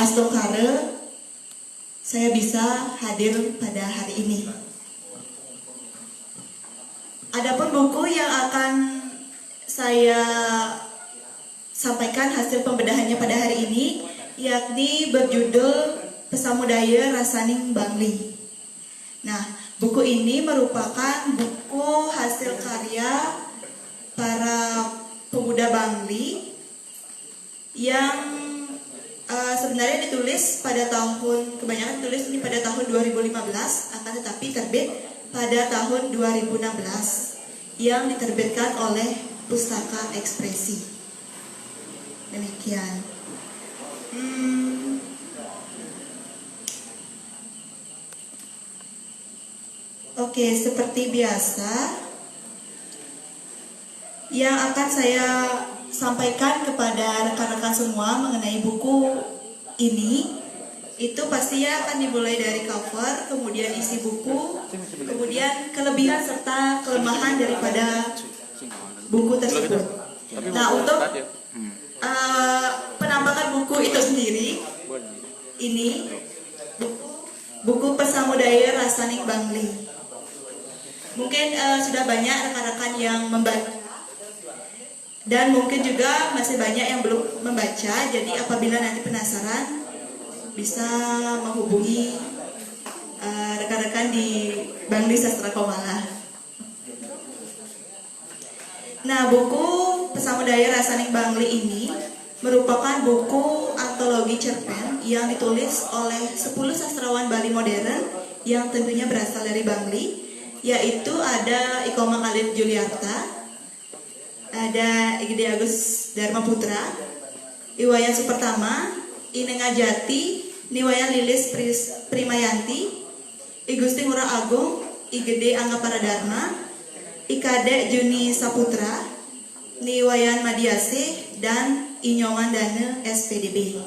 Astokare saya bisa hadir pada hari ini. Adapun buku yang akan saya sampaikan hasil pembedahannya pada hari ini yakni berjudul Pesamudaya Rasaning Bangli. Nah, buku ini merupakan buku hasil karya para pemuda Bangli yang sebenarnya ditulis pada tahun, kebanyakan ditulis ini pada tahun 2015, akan tetapi terbit pada tahun 2016 yang diterbitkan oleh Pustaka Ekspresi. Demikian. Oke, seperti biasa yang akan saya sampaikan kepada rekan-rekan semua mengenai buku ini itu pastinya akan dimulai dari cover, kemudian isi buku, kemudian kelebihan serta kelemahan daripada buku tersebut. Nah, untuk penampakan buku itu sendiri, ini buku Pesamudaya Rasaning Bangli. Mungkin sudah banyak rekan-rekan yang membaca, dan mungkin juga masih banyak yang belum membaca. Jadi apabila nanti penasaran, bisa menghubungi rekan-rekan di Bangli Sastra Komala. Nah, buku Pesamudaya Rasaning Bangli ini merupakan buku antologi cerpen yang ditulis oleh 10 sastrawan Bali modern yang tentunya berasal dari Bangli, yaitu ada Iko Mangalin Juliarta, ada Igede Agus Dharma Putra, Iwayan Supertama, Inenga Jati, Niwayan Lilis Primayanti, Igusti Ngurah Agung, Igede Angga Paradharma, Ikade Juni Saputra, Niwayan Madiase, dan Inyoman Dana SPDB.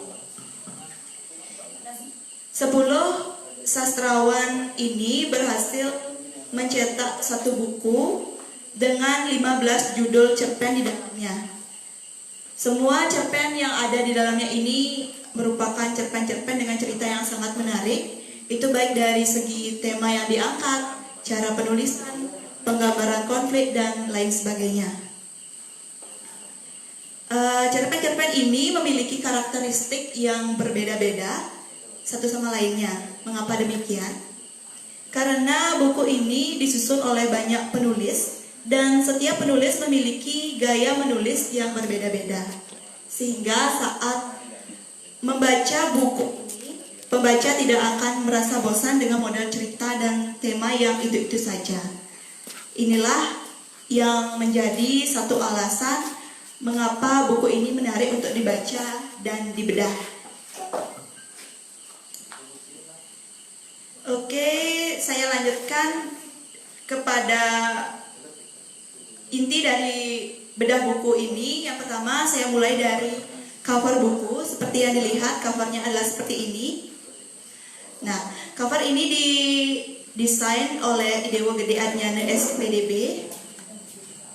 10 sastrawan ini berhasil mencetak satu buku dengan 15 judul cerpen di dalamnya. Semua cerpen yang ada di dalamnya ini merupakan cerpen-cerpen dengan cerita yang sangat menarik. Itu baik dari segi tema yang diangkat, cara penulisan, penggambaran konflik, dan lain sebagainya. Cerpen-cerpen ini memiliki karakteristik yang berbeda-beda satu sama lainnya. Mengapa demikian? Karena buku ini disusun oleh banyak penulis, dan setiap penulis memiliki gaya menulis yang berbeda-beda. Sehingga saat membaca buku ini, pembaca tidak akan merasa bosan dengan model cerita dan tema yang itu-itu saja. Inilah yang menjadi satu alasan mengapa buku ini menarik untuk dibaca dan dibedah. Oke, saya lanjutkan kepada inti dari bedah buku ini. Yang pertama, saya mulai dari cover buku. Seperti yang dilihat, covernya adalah seperti ini. Nah, cover ini didesain oleh Idewo Gede Adnyana SPDB,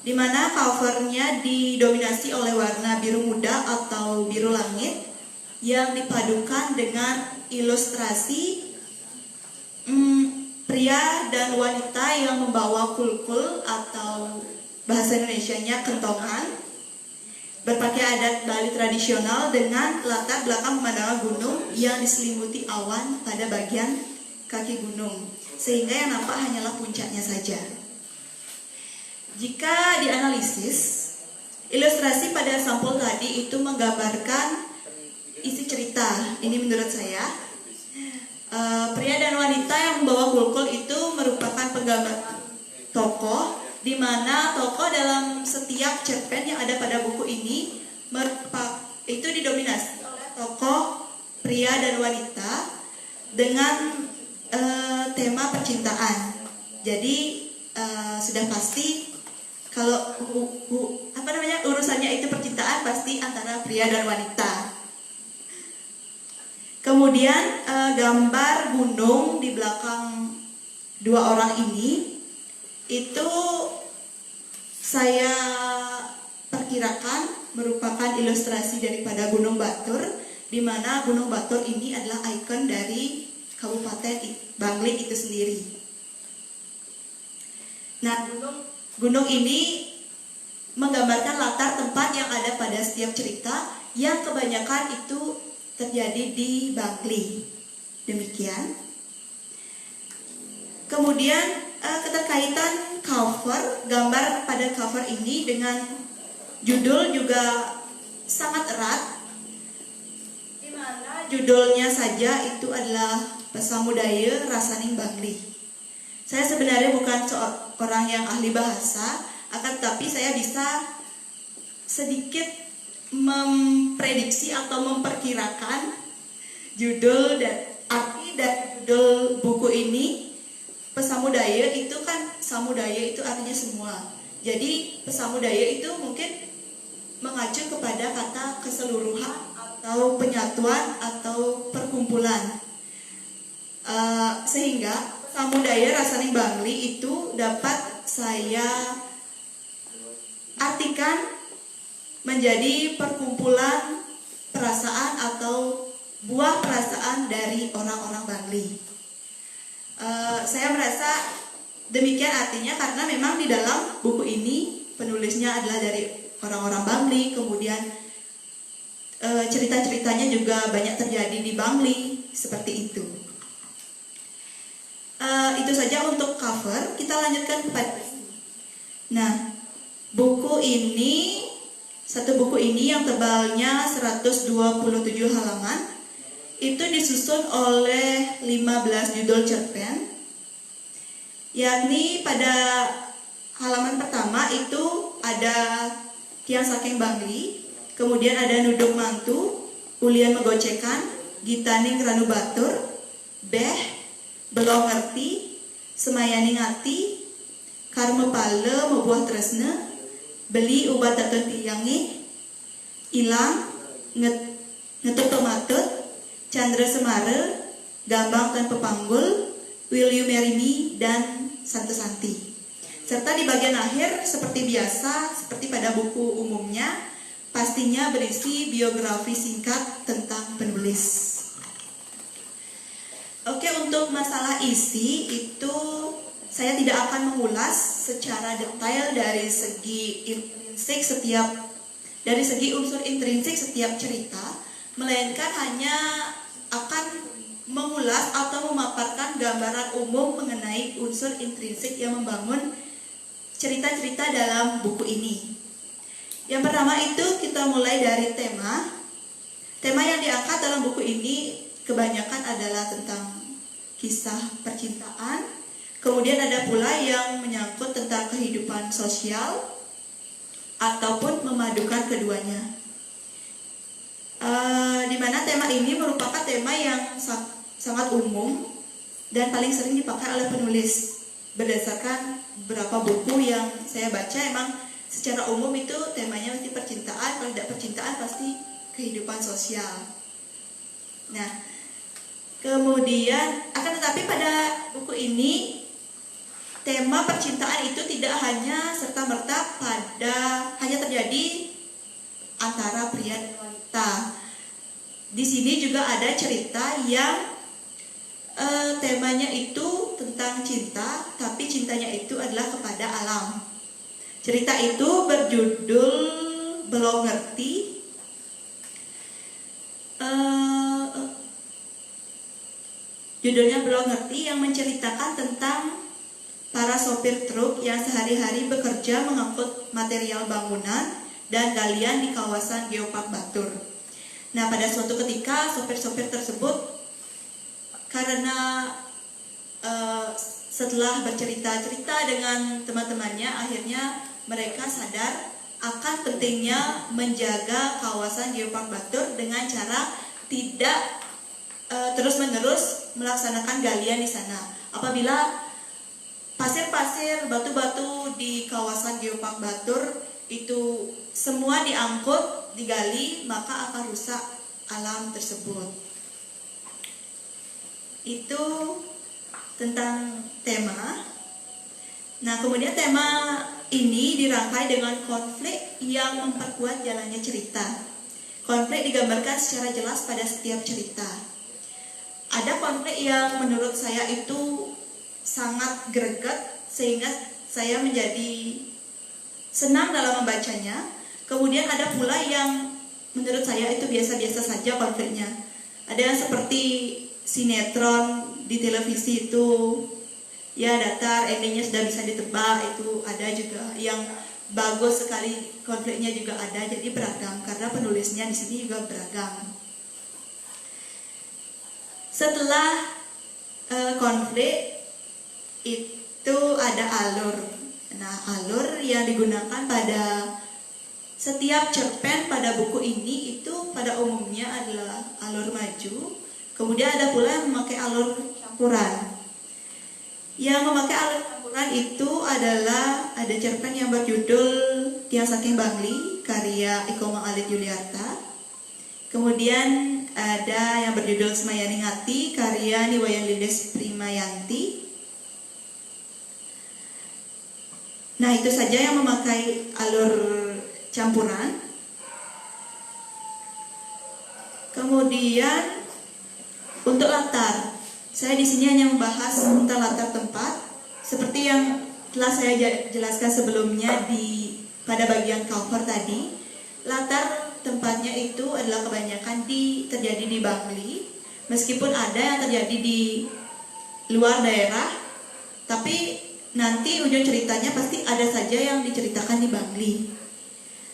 di mana covernya didominasi oleh warna biru muda atau biru langit yang dipadukan dengan ilustrasi pria dan wanita yang membawa kulkul atau bahasa Indonesianya kentongan, berpakaian adat Bali tradisional dengan latar belakang pemandangan gunung yang diselimuti awan pada bagian kaki gunung, sehingga yang nampak hanyalah puncaknya saja. Jika dianalisis, ilustrasi pada sampul tadi itu menggambarkan isi cerita. Ini menurut saya, pria dan wanita yang membawa kulkul itu merupakan penggambaran tokoh, di mana tokoh dalam setiap cerpen yang ada pada buku ini itu didominasi oleh tokoh pria dan wanita dengan tema percintaan. Jadi sudah pasti kalau urusannya itu percintaan, pasti antara pria dan wanita. Kemudian gambar gunung di belakang dua orang ini itu saya perkirakan merupakan ilustrasi daripada Gunung Batur di mana Gunung Batur ini adalah ikon dari Kabupaten Bangli itu sendiri. Nah, gunung ini menggambarkan latar tempat yang ada pada setiap cerita yang kebanyakan itu terjadi di Bangli. Demikian. Kemudian keterkaitan cover, gambar pada cover ini dengan judul juga sangat erat, di mana judulnya saja itu adalah Pesamudaya Rasaning Bangli. Saya sebenarnya bukan seorang yang ahli bahasa, akan tetapi saya bisa sedikit memprediksi atau memperkirakan judul dan arti dari judul buku ini. Pesamudaya itu kan, samudaya itu artinya semua. Jadi pesamudaya itu mungkin mengacu kepada kata keseluruhan atau penyatuan atau perkumpulan. Sehingga Pesamudaya Rasaning Bangli itu dapat saya artikan menjadi perkumpulan perasaan atau buah perasaan dari orang-orang Bangli. Saya merasa demikian artinya karena memang di dalam buku ini penulisnya adalah dari orang-orang Bangli, kemudian cerita-ceritanya juga banyak terjadi di Bangli, seperti itu. Itu saja untuk cover. Kita lanjutkan kepada. Nah, satu buku ini yang tebalnya 127 halaman. Itu disusun oleh 15 judul cerpen, yakni pada halaman pertama itu ada Tiang Saking Bangli, kemudian ada Nuduk Mantu, Ulian Megocekan, Gitaning Ranu Batur, Beh, Belong Ngerti, Semayani Ngati, Karma Pale Mebuah Tresna, Beli Ubat Datun Tiyangi, Ilang, Ngetuk Tomatut, Chandra Semara, Gambang dan Pepanggul, Will You Marry Me, dan Santo Santi. Serta di bagian akhir seperti biasa, seperti pada buku umumnya, pastinya berisi biografi singkat tentang penulis. Oke, untuk masalah isi itu saya tidak akan mengulas secara detail dari segi unsur intrinsik setiap cerita, melainkan hanya akan mengulas atau memaparkan gambaran umum mengenai unsur intrinsik yang membangun cerita-cerita dalam buku ini. Yang pertama itu kita mulai dari tema. Tema yang diangkat dalam buku ini kebanyakan adalah tentang kisah percintaan. Kemudian ada pula yang menyangkut tentang kehidupan sosial ataupun memadukan keduanya. Di mana tema ini merupakan tema yang sangat umum dan paling sering dipakai oleh penulis. Berdasarkan beberapa buku yang saya baca, emang secara umum itu temanya pasti percintaan, kalau tidak percintaan pasti kehidupan sosial. Nah, kemudian akan tetapi pada buku ini tema percintaan itu tidak hanya serta-merta hanya terjadi antara pria dan wanita. Di sini juga ada cerita yang temanya itu tentang cinta, tapi cintanya itu adalah kepada alam. Cerita itu berjudul Belum Ngerti. Judulnya Belum Ngerti, yang menceritakan tentang para sopir truk yang sehari-hari bekerja mengangkut material bangunan dan galian di kawasan Geopark Batur. Nah, pada suatu ketika sopir-sopir tersebut karena setelah bercerita-cerita dengan teman-temannya, akhirnya mereka sadar akan pentingnya menjaga kawasan Geopark Batur dengan cara tidak terus-menerus melaksanakan galian di sana. Apabila pasir-pasir, batu-batu di kawasan Geopark Batur itu semua diangkut, digali, maka akan rusak alam tersebut. Itu tentang tema. Nah, kemudian tema ini dirangkai dengan konflik yang memperkuat jalannya cerita. Konflik digambarkan secara jelas pada setiap cerita. Ada konflik yang menurut saya itu sangat greget sehingga saya menjadi senang dalam membacanya. Kemudian ada pula yang menurut saya itu biasa-biasa saja konfliknya. Ada yang seperti sinetron di televisi itu, ya datar, endingnya sudah bisa ditebak, itu ada juga. Yang bagus sekali konfliknya juga ada, jadi beragam karena penulisnya di sini juga beragam. Setelah konflik itu ada alur. Nah, alur yang digunakan pada setiap cerpen pada buku ini itu pada umumnya adalah alur maju. Kemudian ada pula yang memakai alur campuran. Yang memakai alur campuran itu adalah ada cerpen yang berjudul Tiang Saking Bangli karya Iko Alit Yuliarta. Kemudian ada yang berjudul Semayani Ngati karya Niwayan Lilis Primayanti. Nah, itu saja yang memakai alur campuran. Kemudian untuk latar, saya di sini hanya membahas tentang latar tempat seperti yang telah saya jelaskan sebelumnya pada bagian cover tadi. Latar tempatnya itu adalah kebanyakan terjadi di Bangli, meskipun ada yang terjadi di luar daerah, tapi nanti ujung ceritanya pasti ada saja yang diceritakan di Bangli.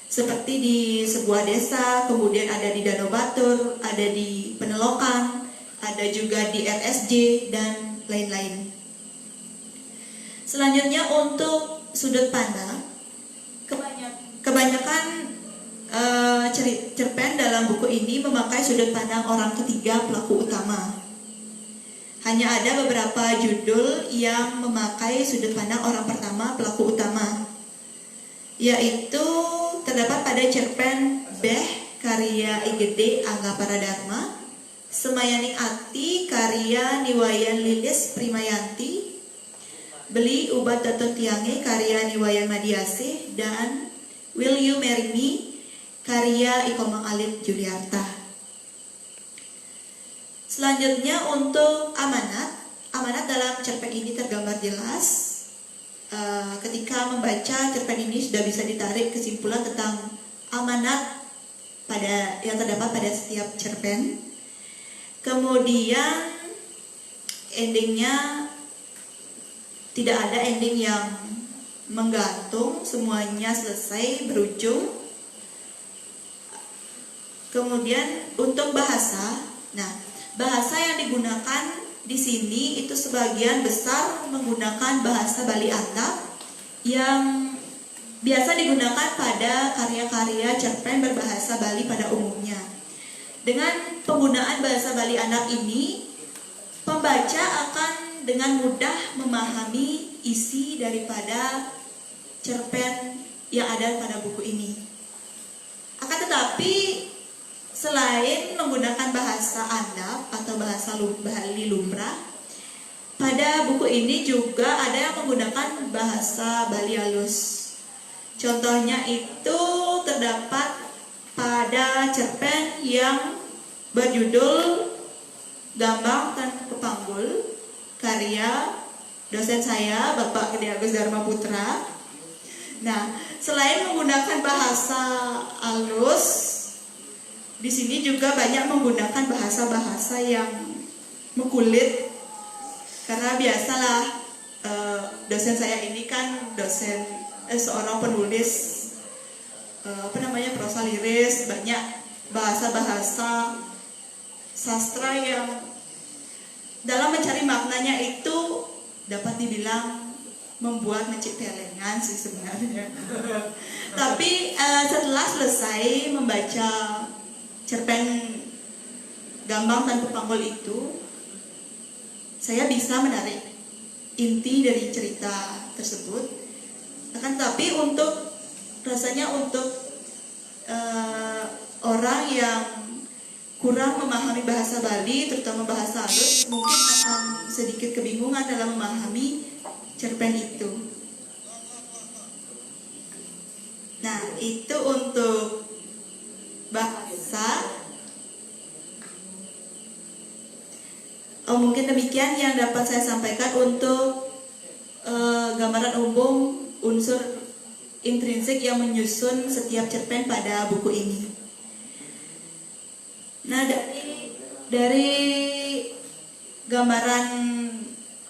Seperti di sebuah desa, kemudian ada di Danau Batur, ada di Penelokan, ada juga di RSJ, dan lain-lain. Selanjutnya untuk sudut pandang, kebanyakan cerpen dalam buku ini memakai sudut pandang orang ketiga pelaku utama. Hanya ada beberapa judul yang memakai sudut pandang orang pertama pelaku utama, yaitu terdapat pada cerpen Beh karya IGD Angga Paradharma, Semayani Ati karya Niwayan Lilis Primayanti, Beli Ubat Dato Tiange karya Niwayan Madiasih, dan Will You Marry Me karya Iko Alit Yuliarta. Selanjutnya untuk amanat. Amanat dalam cerpen ini tergambar jelas. Ketika membaca cerpen ini sudah bisa ditarik kesimpulan tentang amanat yang terdapat pada setiap cerpen. Kemudian endingnya tidak ada ending yang menggantung, semuanya selesai berujung. Kemudian untuk bahasa, bahasa yang digunakan di sini itu sebagian besar menggunakan bahasa Bali Atap yang biasa digunakan pada karya-karya cerpen berbahasa Bali pada umumnya. Dengan penggunaan bahasa Bali Atap ini, pembaca akan dengan mudah memahami isi daripada cerpen yang ada pada buku ini. Akan tetapi selain menggunakan bahasa Andap atau bahasa Bali lumrah, pada buku ini juga ada yang menggunakan bahasa Bali halus. Contohnya itu terdapat pada cerpen yang berjudul Gambang Tan Kepanggul karya dosen saya Bapak Gede Agus Dharma Putra. Nah, selain menggunakan bahasa halus, di sini juga banyak menggunakan bahasa-bahasa yang mengkulit, karena biasalah dosen saya ini kan seorang penulis prosa liris, banyak bahasa-bahasa sastra yang dalam mencari maknanya itu dapat dibilang membuat mencit pelengan sih sebenarnya. Tapi setelah selesai membaca cerpen Gambang Tan Kepanggul itu, saya bisa menarik inti dari cerita tersebut. Akan tetapi rasanya untuk orang yang kurang memahami bahasa Bali, terutama bahasa halus, mungkin akan sedikit kebingungan dalam memahami cerpen itu. Nah, itu untuk bahasa. Mungkin demikian yang dapat saya sampaikan untuk gambaran umum unsur intrinsik yang menyusun setiap cerpen pada buku ini. Nah, dari gambaran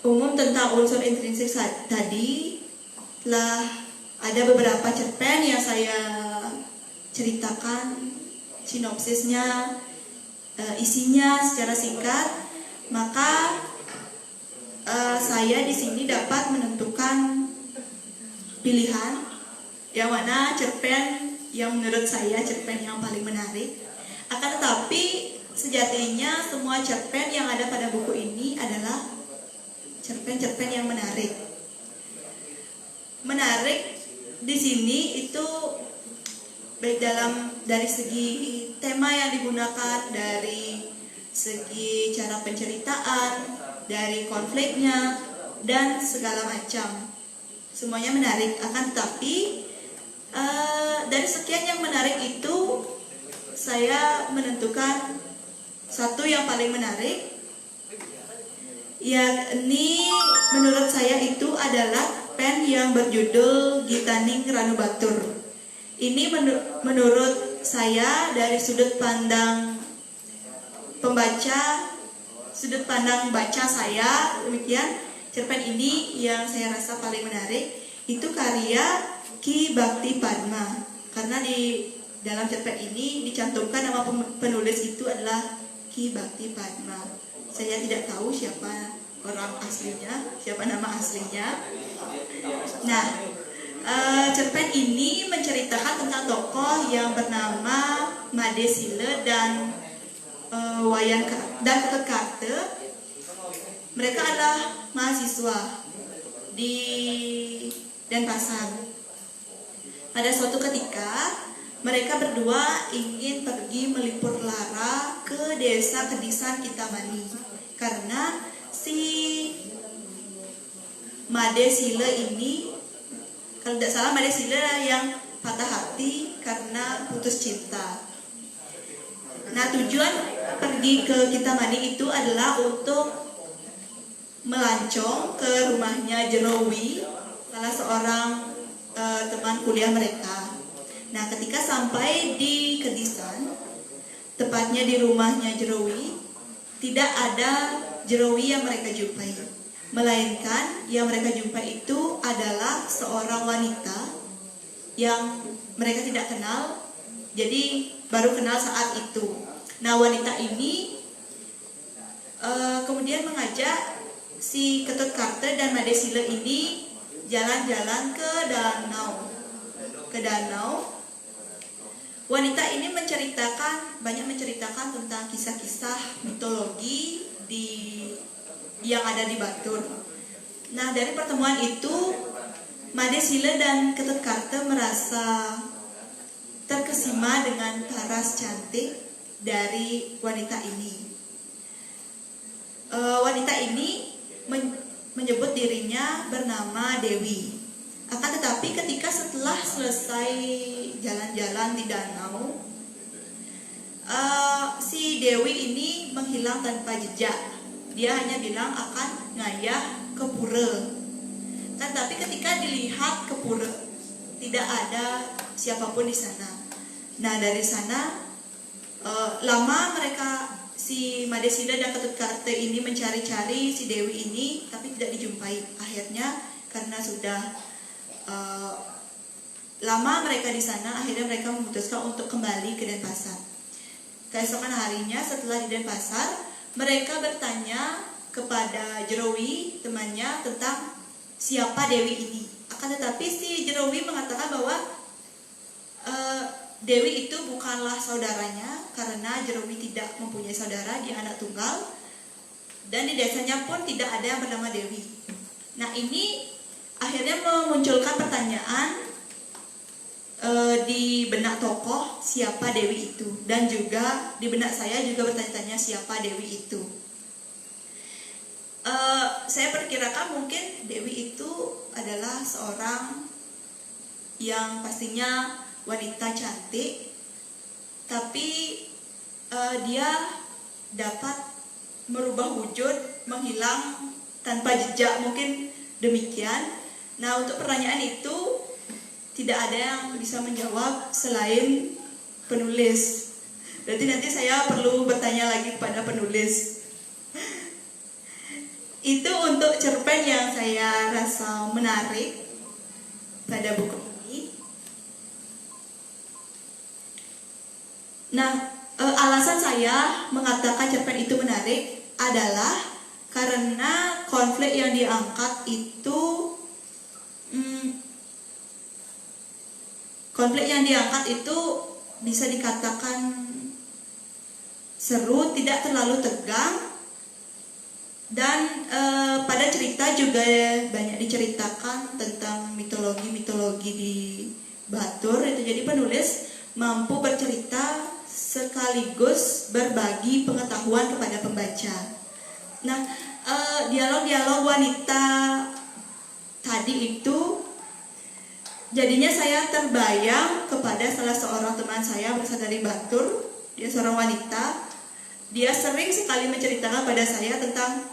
umum tentang unsur intrinsik tadi, telah ada beberapa cerpen yang saya ceritakan sinopsisnya, isinya secara singkat. Maka saya di sini dapat menentukan pilihan yang mana cerpen yang menurut saya cerpen yang paling menarik. Akan tetapi sejatinya semua cerpen yang ada pada buku ini adalah cerpen-cerpen yang menarik. Menarik di sini itu baik dari segi tema yang digunakan, dari segi cara penceritaan, dari konfliknya, dan segala macam. Semuanya menarik. Akan tetapi dari sekian yang menarik itu, saya menentukan satu yang paling menarik, yakni menurut saya itu adalah pen yang berjudul Gitaning Ranu Batur. Ini menurut saya dari sudut pandang pembaca, sudut pandang baca saya, demikian cerpen ini yang saya rasa paling menarik itu karya Ki Bhakti Padma. Karena di dalam cerpen ini dicantumkan nama penulis itu adalah Ki Bhakti Padma. Saya tidak tahu siapa orang aslinya, siapa nama aslinya. Nah, cerpen ini menceritakan tentang tokoh yang bernama Made Sile dan Wayan dan Ketut Karte. Mereka adalah mahasiswa di Denpasar. Pada suatu ketika mereka berdua ingin pergi melipur lara ke desa Kedisan Kintamani, karena si Made Sile ini, kalau tidak salah Made Sile yang patah hati karena putus cinta. Nah, tujuan pergi ke Kintamani itu adalah untuk melancong ke rumahnya Jerowi, salah seorang teman kuliah mereka. Nah, ketika sampai di Kedisan, tepatnya di rumahnya Jerowi, tidak ada Jerowi yang mereka jumpai, melainkan yang mereka jumpai itu adalah seorang wanita yang mereka tidak kenal, jadi baru kenal saat itu. Nah, wanita ini kemudian mengajak si Ketut Karte dan Made Sile ini jalan-jalan ke danau. Wanita ini banyak menceritakan tentang kisah-kisah mitologi yang ada di Batur. Nah, dari pertemuan itu Made Sile dan Ketut Karte merasa terkesima dengan paras cantik dari wanita ini. Wanita ini menyebut dirinya bernama Dewi. Akan tetapi ketika setelah selesai jalan-jalan di danau, si Dewi ini menghilang tanpa jejak. Dia hanya bilang akan ngayah ke pura. Tapi ketika dilihat ke pura, tidak ada siapapun di sana. Nah, dari sana lama mereka, si Made Sile dan Ketut Karte ini mencari-cari si Dewi ini, tapi tidak dijumpai. Akhirnya karena sudah lama mereka di sana, akhirnya mereka memutuskan untuk kembali ke Denpasar. Keesokan harinya setelah di Denpasar, mereka bertanya kepada Jerowi, temannya, tentang siapa Dewi ini. Akan tetapi si Jerowi mengatakan bahwa Dewi itu bukanlah saudaranya, karena Jerowi tidak mempunyai saudara, dia anak tunggal, dan di desanya pun tidak ada yang bernama Dewi. Nah, ini akhirnya memunculkan pertanyaan di benak tokoh siapa Dewi itu, dan juga di benak saya juga bertanya-tanya siapa Dewi itu. Saya perkirakan mungkin Dewi itu adalah seorang yang pastinya wanita cantik, tapi dia dapat merubah wujud, menghilang tanpa jejak, mungkin demikian. Nah, untuk pertanyaan itu tidak ada yang bisa menjawab selain penulis. Berarti nanti saya perlu bertanya lagi kepada penulis. Itu untuk cerpen yang saya rasa menarik pada buku ini. Nah, alasan saya mengatakan cerpen itu menarik adalah karena konflik yang diangkat itu bisa dikatakan seru, tidak terlalu tegang, dan pada cerita juga banyak diceritakan tentang mitologi di Batur. Itu jadi penulis mampu bercerita sekaligus berbagi pengetahuan kepada pembaca. Nah, dialog-dialog wanita tadi itu jadinya saya terbayang kepada salah seorang teman saya berasal dari Batur. Dia seorang wanita. Dia sering sekali menceritakan pada saya tentang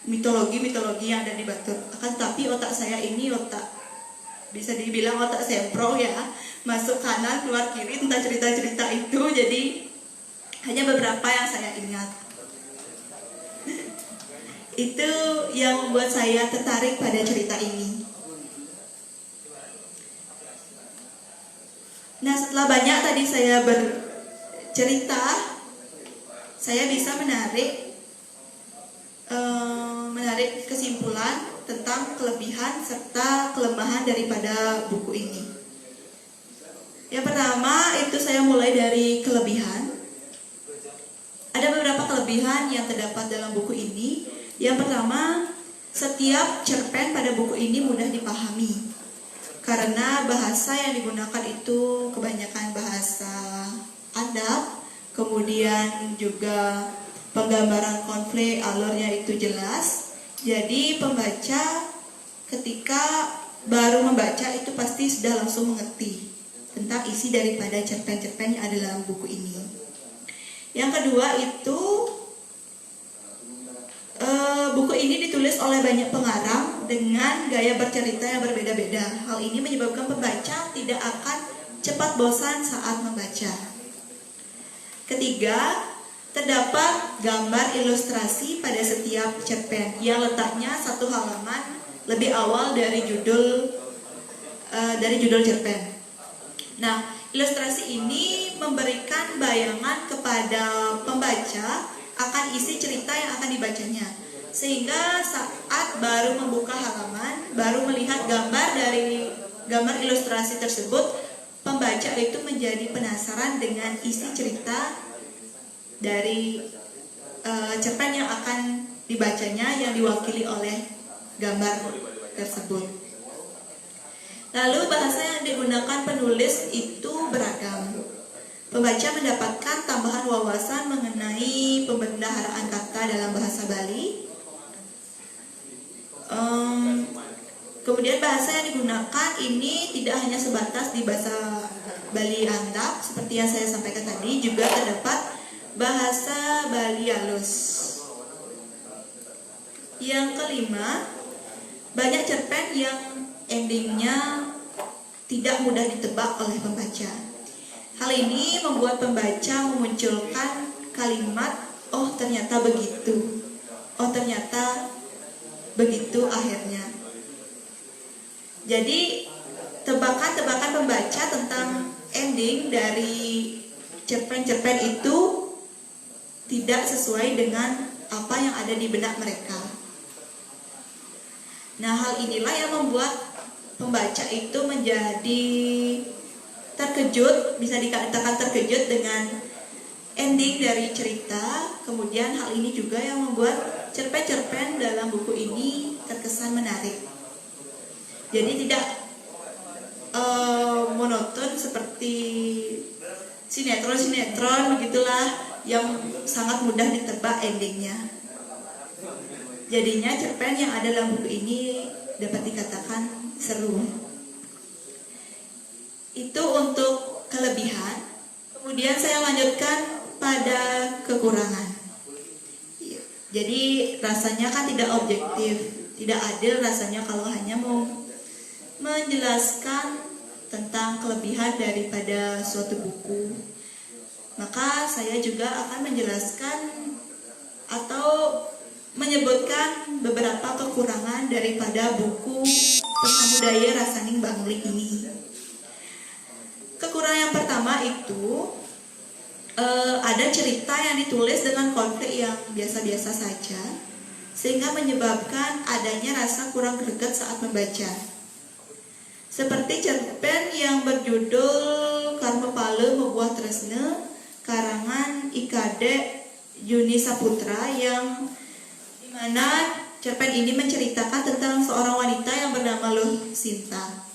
mitologi yang ada di Batur. Akan tapi otak saya ini bisa dibilang otak sempro ya, masuk kanan keluar kiri tentang cerita-cerita itu. Jadi hanya beberapa yang saya ingat. Itu yang membuat saya tertarik pada cerita ini. Nah, setelah banyak tadi saya bercerita, saya bisa menarik kesimpulan tentang kelebihan serta kelemahan daripada buku ini. Yang pertama itu saya mulai dari kelebihan. Ada beberapa kelebihan yang terdapat dalam buku ini. Yang pertama, setiap cerpen pada buku ini mudah dipahami karena bahasa yang digunakan itu kebanyakan bahasa adat, kemudian juga penggambaran konflik alurnya itu jelas. Jadi pembaca ketika baru membaca itu pasti sudah langsung mengerti tentang isi daripada cerpen-cerpen yang ada dalam buku ini. Yang kedua itu buku ini ditulis oleh banyak pengarang dengan gaya bercerita yang berbeda-beda. Hal ini menyebabkan pembaca tidak akan cepat bosan saat membaca. Ketiga, terdapat gambar ilustrasi pada setiap cerpen yang letaknya satu halaman lebih awal dari judul cerpen. Nah, ilustrasi ini memberikan bayangan kepada pembaca akan isi cerita yang akan dibacanya, sehingga saat baru membuka halaman, baru melihat gambar ilustrasi tersebut, pembaca itu menjadi penasaran dengan isi cerita dari cerpen yang akan dibacanya yang diwakili oleh gambar tersebut. Lalu bahasa yang digunakan penulis itu beragam. Pembaca mendapatkan tambahan wawasan mengenai pembendaharaan kata dalam bahasa Bali. Kemudian bahasa yang digunakan ini tidak hanya sebatas di bahasa Bali Andap seperti yang saya sampaikan tadi, juga terdapat bahasa Bali halus. Yang kelima, banyak cerpen yang endingnya tidak mudah ditebak oleh pembaca. Hal ini membuat pembaca memunculkan kalimat, "Oh ternyata begitu, oh ternyata begitu akhirnya." Jadi tebakan-tebakan pembaca tentang ending dari cerpen-cerpen itu tidak sesuai dengan apa yang ada di benak mereka. Nah, hal inilah yang membuat pembaca itu menjadi terkejut, bisa dikatakan terkejut dengan ending dari cerita. Kemudian hal ini juga yang membuat cerpen-cerpen dalam buku ini terkesan menarik. Jadi tidak monoton seperti sinetron begitulah yang sangat mudah ditebak endingnya. Jadinya cerpen yang ada dalam buku ini dapat dikatakan seru. Itu untuk kelebihan. Kemudian saya lanjutkan pada kekurangan. Jadi rasanya kan tidak objektif, tidak adil rasanya kalau hanya mau menjelaskan tentang kelebihan daripada suatu buku. Maka saya juga akan menjelaskan atau menyebutkan beberapa kekurangan daripada buku Pesamudaya Rasaning Bangli ini. Kekurangan yang pertama itu ada cerita yang ditulis dengan konflik yang biasa-biasa saja, sehingga menyebabkan adanya rasa kurang greget saat membaca. Seperti cerpen yang berjudul Karma Pale Mebuah Tresna karangan Ikade Yuni Saputra, yang dimana cerpen ini menceritakan tentang seorang wanita yang bernama Lucinta.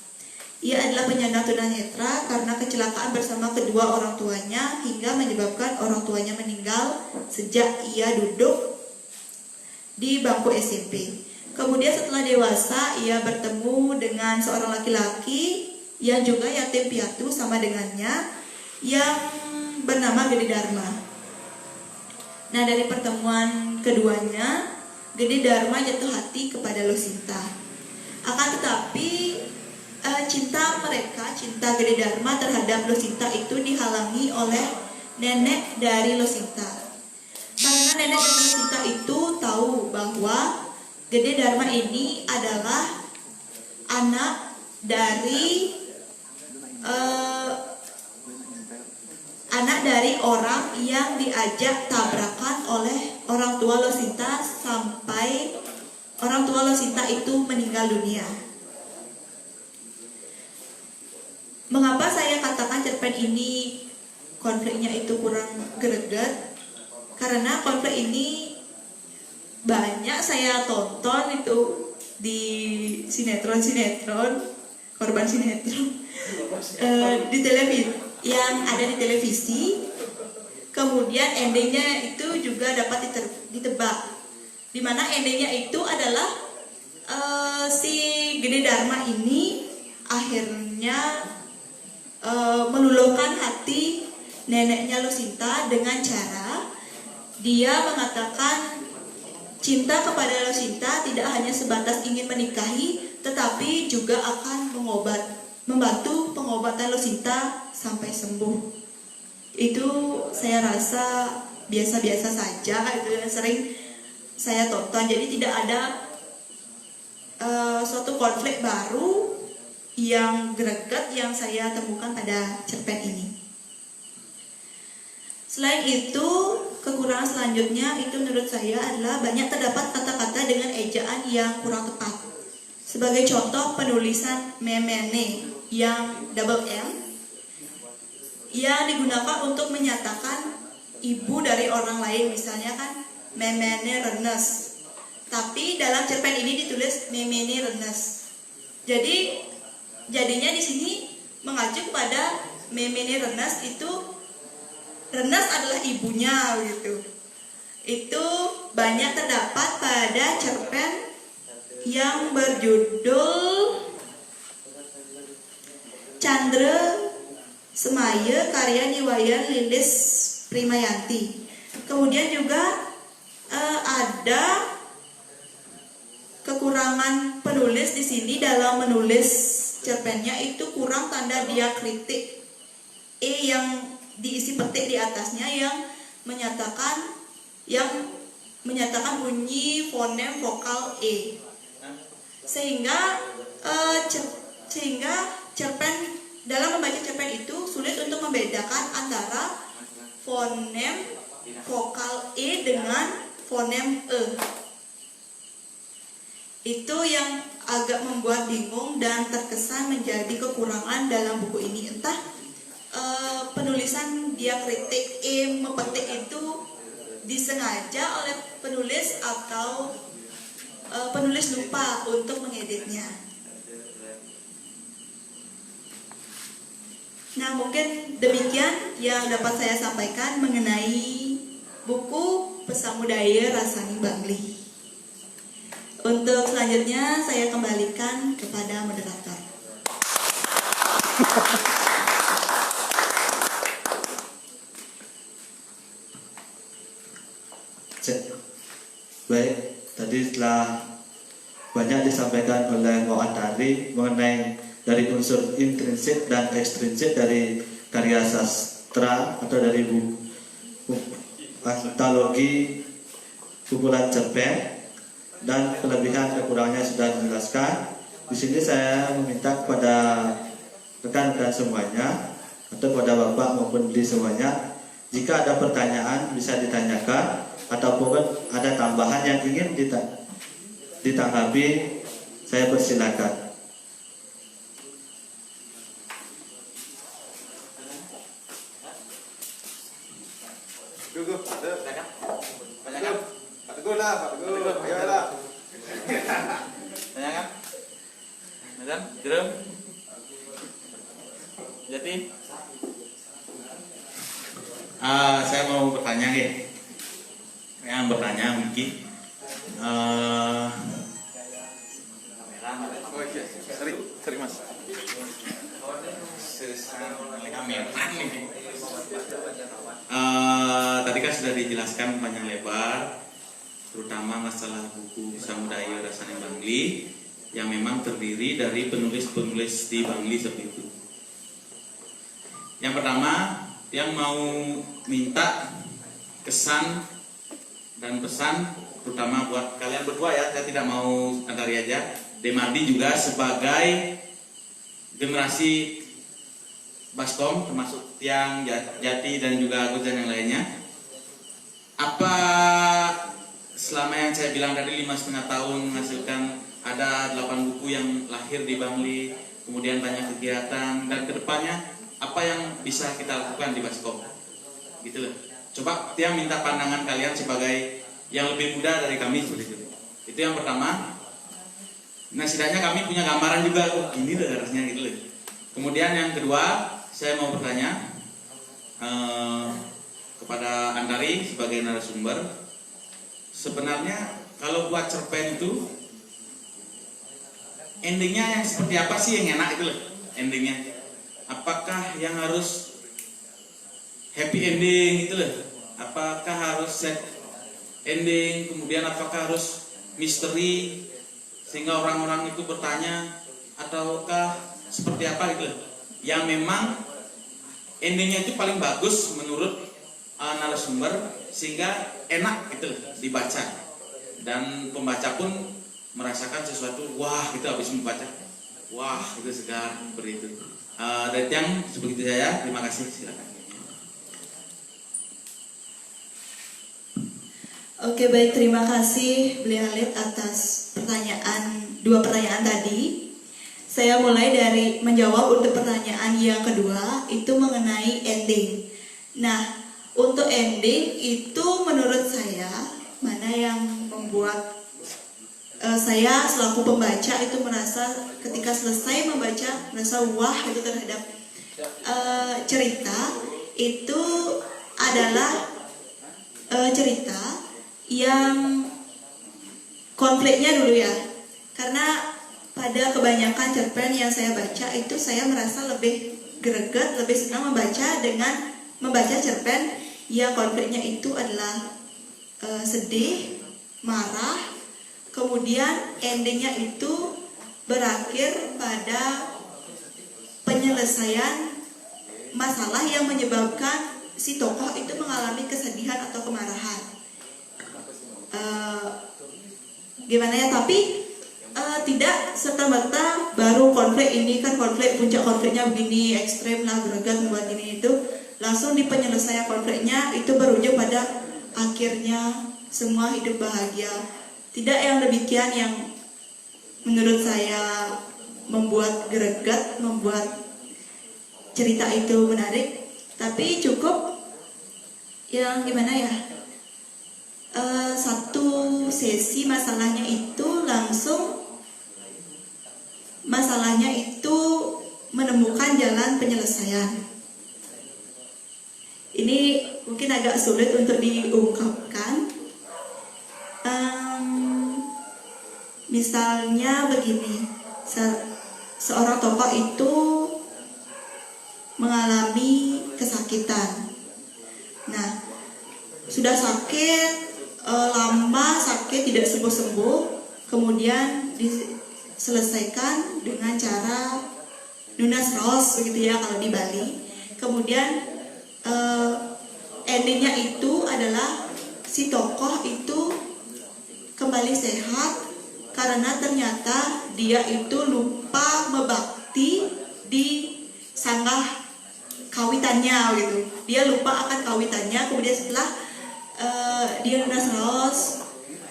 Ia adalah penyandang tunanetra karena kecelakaan bersama kedua orang tuanya hingga menyebabkan orang tuanya meninggal sejak ia duduk di bangku SMP. Kemudian setelah dewasa, ia bertemu dengan seorang laki-laki yang juga yatim piatu sama dengannya, yang bernama Gede Dharma. Nah, dari pertemuan keduanya, Gede Dharma jatuh hati kepada Lucinta. Akan tetapi cinta Gede Dharma terhadap Lucinta itu dihalangi oleh nenek dari Lucinta. Karena nenek dari Lucinta itu tahu bahwa Gede Dharma ini adalah anak dari orang yang diajak tabrakan oleh orang tua Lucinta sampai orang tua Lucinta itu meninggal dunia. Mengapa saya katakan cerpen ini konfliknya itu kurang greget? Karena konflik ini banyak saya tonton itu di sinetron, korban sinetron di televisi, yang ada di televisi. Kemudian endingnya itu juga dapat ditebak, dimana endingnya itu adalah si Gede Dharma ini akhirnya meluluhkan hati neneknya Lucinta dengan cara dia mengatakan cinta kepada Lucinta tidak hanya sebatas ingin menikahi, tetapi juga akan membantu pengobatan Lucinta sampai sembuh. Itu saya rasa biasa-biasa saja, itu yang sering saya tonton. Jadi tidak ada suatu konflik baru yang greget yang saya temukan pada cerpen ini. Selain itu, kekurangan selanjutnya itu menurut saya adalah banyak terdapat kata-kata dengan ejaan yang kurang tepat. Sebagai contoh, penulisan memene yang double M yang digunakan untuk menyatakan ibu dari orang lain, misalnya kan memene Renes, tapi dalam cerpen ini ditulis memene Renes. Jadinya di sini mengacu kepada memene Renes, itu Renes adalah ibunya gitu. Itu banyak terdapat pada cerpen yang berjudul Candra Semaya karya Niwayan Lilis Primayanti. Kemudian juga ada kekurangan penulis di sini dalam menulis cerpennya, itu kurang tanda diakritik yang diisi petik di atasnya yang menyatakan bunyi fonem vokal E, sehingga cerpen dalam membaca cerpen itu sulit untuk membedakan antara fonem vokal E dengan fonem E. Itu yang agak membuat bingung dan terkesan menjadi kekurangan dalam buku ini. Entah penulisan diakritik E mepetik itu disengaja oleh penulis atau penulis lupa untuk mengeditnya. Nah, mungkin demikian yang dapat saya sampaikan mengenai buku Pesamudaya Rasaning Bangli. Untuk selanjutnya saya kembalikan kepada moderator. Baik, tadi telah banyak disampaikan oleh Mbak Andari mengenai dari unsur intrinsik dan ekstrinsik dari karya sastra atau dari antologi kumpulan cerpen, dan kelebihan kekurangannya sudah dijelaskan. Di sini saya meminta kepada rekan-rekan semuanya atau kepada Bapak maupun di semuanya, jika ada pertanyaan bisa ditanyakan ataupun ada tambahan yang ingin ditanggapi, saya persilakan. Pak Teguh lah, ayolah. Tanyakan? Macam? Jerem? Jadi? Saya mau bertanya ya. Yang bertanya mungkin. Sorry mas. Tadi kan sudah dijelaskan panjang lebar, terutama masalah buku Samudaya Rasaning Bangli yang memang terdiri dari penulis-penulis di Bangli seperti itu. Yang pertama, yang mau minta kesan dan pesan, terutama buat kalian berdua ya, saya tidak mau Andari aja, Demardi juga sebagai generasi Baskom, termasuk Tiang, Jati dan juga Agus dan yang lainnya. Apa selama yang saya bilang tadi 5,5 tahun menghasilkan ada 8 buku yang lahir di Bangli, kemudian banyak kegiatan, dan kedepannya apa yang bisa kita lakukan di Baskom, gitu loh. Coba Tiang minta pandangan kalian sebagai yang lebih muda dari kami seperti itu. Itu yang pertama. Nah, setidaknya kami punya gambaran juga, oh gini loh harusnya gitu loh. Kemudian yang kedua, saya mau bertanya kepada Andari sebagai narasumber. Sebenarnya kalau buat cerpen itu endingnya yang seperti apa sih yang enak itu loh endingnya? Apakah yang harus happy ending gitu loh? Apakah harus sad ending? Kemudian apakah harus misteri sehingga orang-orang itu bertanya, ataukah seperti apa gitu loh? Yang memang endingnya itu paling bagus menurut narasumber sehingga enak gitu loh dibaca, dan pembaca pun merasakan sesuatu, wah gitu habis membaca, wah itu segar seperti itu. Dari yang sebegitu saya, terima kasih, silakan. Oke, baik, terima kasih Beli Halid atas dua pertanyaan tadi. Saya mulai dari menjawab untuk pertanyaan yang kedua, itu mengenai ending. Nah, untuk ending itu menurut saya, mana yang membuat saya selaku pembaca itu merasa ketika selesai membaca merasa wah itu terhadap cerita itu adalah cerita yang konfliknya dulu ya, karena pada kebanyakan cerpen yang saya baca itu saya merasa lebih greget, lebih senang membaca cerpen yang konfliknya itu adalah sedih, marah, kemudian endingnya itu berakhir pada penyelesaian masalah yang menyebabkan si tokoh itu mengalami kesedihan atau kemarahan. Gimana ya, tapi tidak serta-merta baru konflik ini kan konflik puncak konfliknya begini ekstrem lah, greget membuat ini itu langsung di penyelesaian konfliknya itu berujung pada akhirnya semua hidup bahagia. Tidak yang demikian yang menurut saya membuat greget, membuat cerita itu menarik, tapi cukup yang gimana ya, satu sesi masalahnya itu menemukan jalan penyelesaian. Ini mungkin agak sulit untuk diungkapkan. Misalnya begini, seorang tokoh itu mengalami kesakitan. Nah, sudah sakit, lama sakit sakit tidak sembuh-sembuh, kemudian diselesaikan dengan cara lunas ros begitu ya kalau di Bali. Kemudian endingnya itu adalah si tokoh itu kembali sehat karena ternyata dia itu lupa mebakti di sanggah kawitannya gitu. Dia lupa akan kawitannya, kemudian setelah dia lunas ros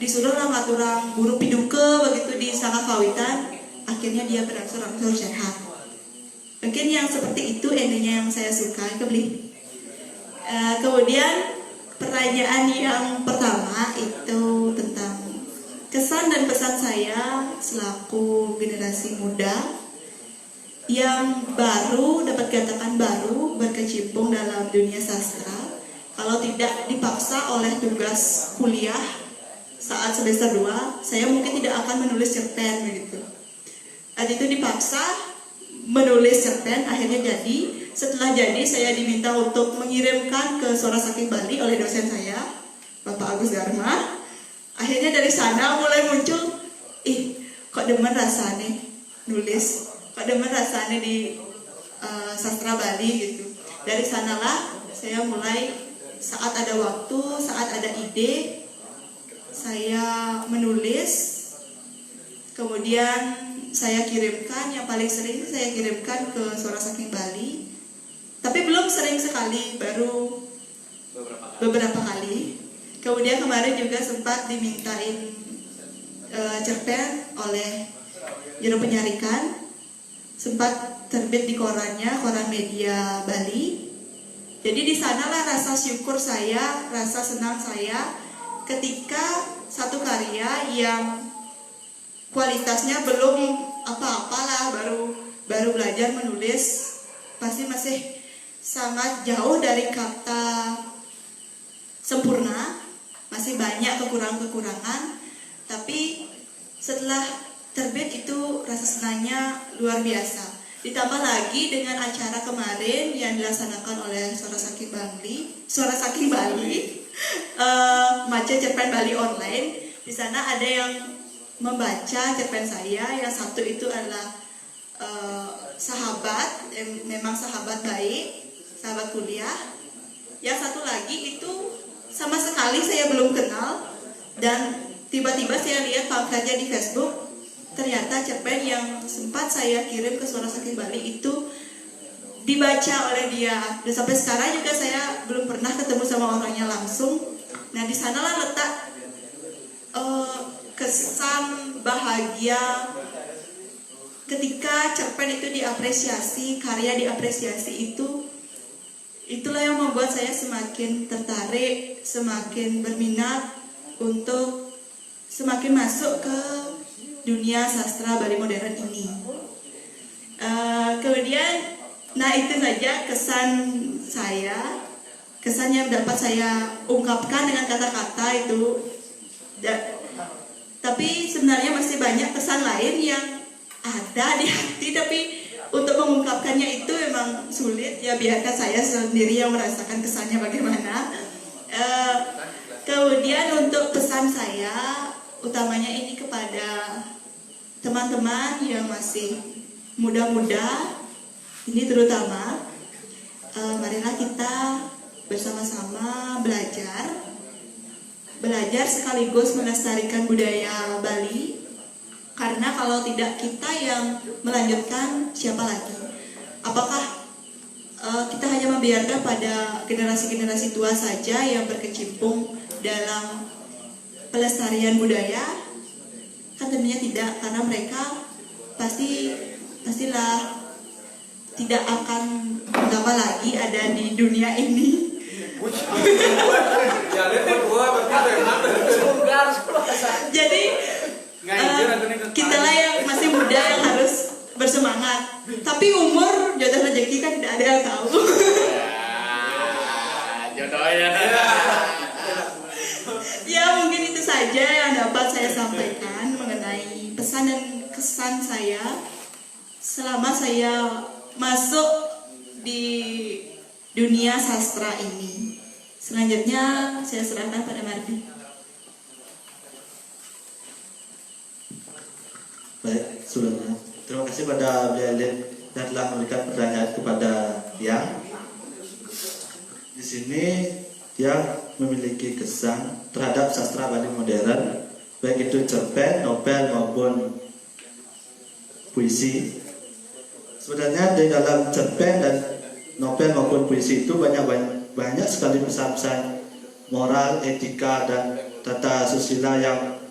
disuruh ngaturang guru piduke begitu di sanggah kawitan, akhirnya dia berangsur-angsur sehat. Mungkin yang seperti itu endingnya yang saya suka kebeli. Kemudian pertanyaan yang pertama itu tentang kesan dan pesan saya selaku generasi muda yang baru, dapat katakan baru, berkecimpung dalam dunia sastra. Kalau tidak dipaksa oleh tugas kuliah saat semester 2, saya mungkin tidak akan menulis cerpen begitu. Saat itu dipaksa menulis cerpen, akhirnya jadi. Setelah jadi, saya diminta untuk mengirimkan ke Suara Saking Bali oleh dosen saya, Bapak Agus Dharma. Akhirnya dari sana mulai muncul, kok demen rasanya nulis, kok demen rasanya di sastra Bali gitu. Dari sanalah saya mulai saat ada waktu, saat ada ide, saya menulis. Kemudian saya kirimkan, yang paling sering saya kirimkan ke Suara Saking Bali. Tapi belum sering sekali, baru beberapa kali. Kemudian kemarin juga sempat dimintain cerpen oleh Juru Penyarikan, sempat terbit di korannya, koran media Bali. Jadi di sanalah rasa syukur saya, rasa senang saya ketika satu karya yang kualitasnya belum apa-apalah, baru belajar menulis, pasti masih sangat jauh dari kata sempurna, masih banyak kekurangan-kekurangan. Tapi setelah terbit itu rasa senangnya luar biasa. Ditambah lagi dengan acara kemarin yang dilaksanakan oleh Suara Saking Bali, Maca Cerpen Bali Online. Di sana ada yang membaca cerpen saya, yang satu itu adalah sahabat, memang sahabat baik, sahabat kuliah. Yang satu lagi itu sama sekali saya belum kenal, dan tiba-tiba saya lihat pamfletnya di Facebook. Ternyata cerpen yang sempat saya kirim ke Suara Saking Bali itu dibaca oleh dia. Dan sampai sekarang juga saya belum pernah ketemu sama orangnya langsung. Nah, di sanalah letak kesan bahagia ketika cerpen itu diapresiasi, karya diapresiasi. Itulah yang membuat saya semakin tertarik, semakin berminat untuk semakin masuk ke dunia sastra Bali modern ini. Kemudian, nah itu saja kesan saya, kesan yang dapat saya ungkapkan dengan kata-kata itu. Tapi sebenarnya masih banyak kesan lain yang ada di hati, tapi untuk mengungkapkannya itu memang sulit. Ya biarkan saya sendiri yang merasakan kesannya bagaimana. Kemudian untuk pesan saya, utamanya ini kepada teman-teman yang masih muda-muda, ini terutama, marilah kita bersama-sama belajar sekaligus melestarikan budaya Bali. Karena kalau tidak kita yang melanjutkan, siapa lagi? Apakah kita hanya membiarkan pada generasi-generasi tua saja yang berkecimpung dalam pelestarian budaya? Kan tentunya tidak, karena mereka pastilah tidak akan lama lagi ada di dunia ini. Jadi kitalah yang masih muda yang harus bersemangat. Tapi umur jodoh rezeki kan tidak ada yang tahu. Jodohnya. Ya mungkin itu saja yang dapat saya sampaikan mengenai pesan dan kesan saya selama saya masuk di dunia sastra ini. Selanjutnya saya serahkan pada Mardi. Baik, sebelumnya terima kasih pada Beliau Elit yang telah memberikan pertanyaan kepada Tiang. Di sini Tiang memiliki kesan terhadap sastra Bali modern, baik itu cerpen, novel maupun puisi. Sebenarnya di dalam cerpen dan novel maupun puisi itu banyak sekali pesan-pesan moral, etika dan tata susila yang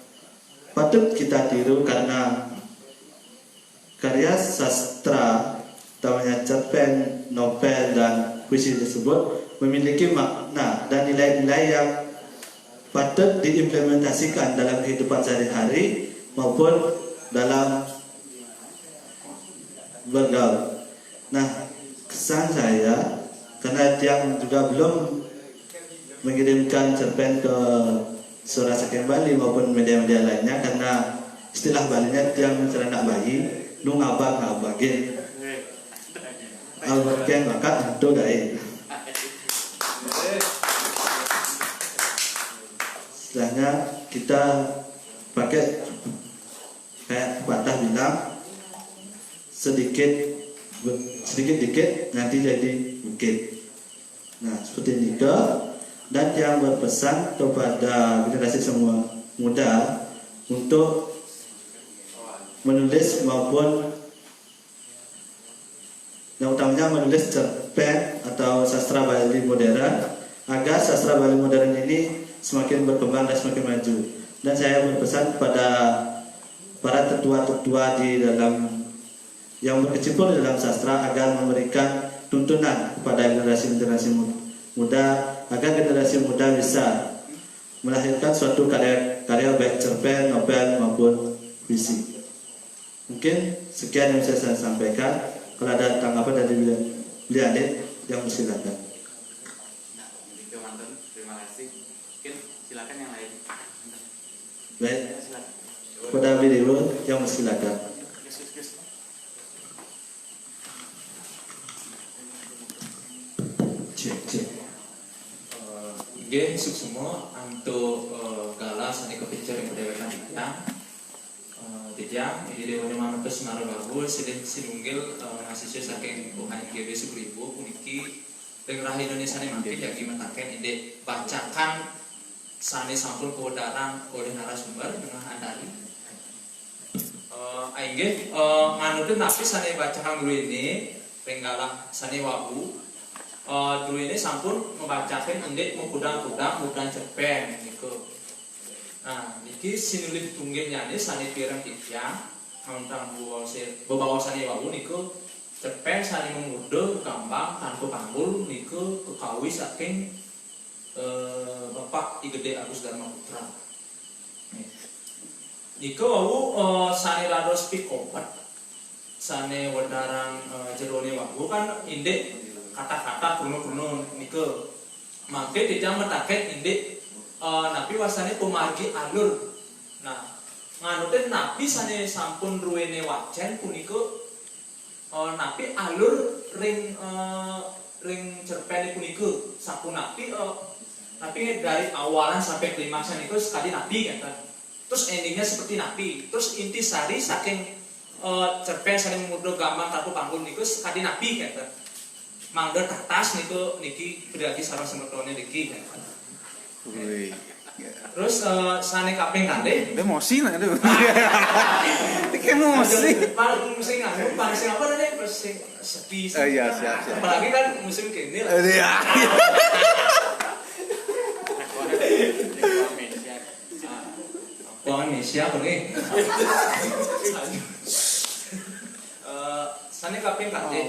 patut kita tiru, karena karya sastra, utamanya cerpen, novel dan puisi tersebut memiliki makna dan nilai-nilai yang patut diimplementasikan dalam kehidupan sehari-hari maupun dalam bergaul. Nah, kesan saya, karena Tiang juga belum mengirimkan cerpen ke Suara Saking Bali maupun media-media lainnya, karena istilah Balinya Tiang anak bayi, nu ngabag-ngabagin alberken bakat untuk dae. Istilahnya kita pakai kayak pepatah bilang, sedikit dikit nanti jadi bukit. Nah, seperti itu. Dan yang berpesan kepada generasi semua muda untuk menulis maupun yang utamanya menulis cerpen atau sastra Bali modern, agar sastra Bali modern ini semakin berkembang dan semakin maju. Dan saya berpesan kepada para tetua-tetua di dalam yang berkecimpung di dalam sastra agar memberikan tuntunan kepada generasi-generasi muda, agar generasi muda bisa melahirkan suatu karya baik cerpen, novel maupun puisi. Mungkin sekian yang bisa saya sampaikan. Kalau ada tanggapan dari beliau adik, yang silakan. Nah, begitu mantan, terima kasih. Mungkin silakan yang lain. Baik, Silakan. kepada beliau yang silakan. Cek. Nggih semua untuk galas ane kepicture yang berdewekan Titiang ini dewane manepes naruh bagus sinunggil mahasiswa saking UHMGB Sukribu puniki teng Raha Indonesia ne mampir yaki mentaken ide bacakan sane sampun kewedaran oleh narasumber dengan andari aingge nganutin napi sane bacakan dulu ini penggalah sane wabu dulu ini sampun membacakan ide mukudang-kudang mudan cerpen niku. Nah, niki sinulih tunggilnya ini sani pirang Titiang ngantang bawa sani wawu niku cerpen sani memudo gampang tanpa panggul niku kekawi saking Bapak I Gede Agus Dharma Putra. Niku wawu sani rados pikopat sani wedarang jerone wawu kan indek kata-kata kuno-kuno niku mangke Titiang metaket indek napi wasane pemargi alur. Nah, nganutin napi sane sampun ruwene wajan punika napi alur ring cerpen punika sampun napi dari awalan sampai klimaks niku sekali napi kan. Terus endingnya seperti napi. Terus intisari saking cerpen sane mudo gampang tanpa panggul niku sekali napi kan. Mangga kertas niku niki berarti sareng semetone niki kan. Wih. Terus sane kaping kalih Emosi lah aduh. Tik emosi. paling musim anu paling sing apa tadi musim sepi. Iya, siap. Apalagi kan musim kene lah. Iya. Wong Indonesia boleh. Sane kaping kalih.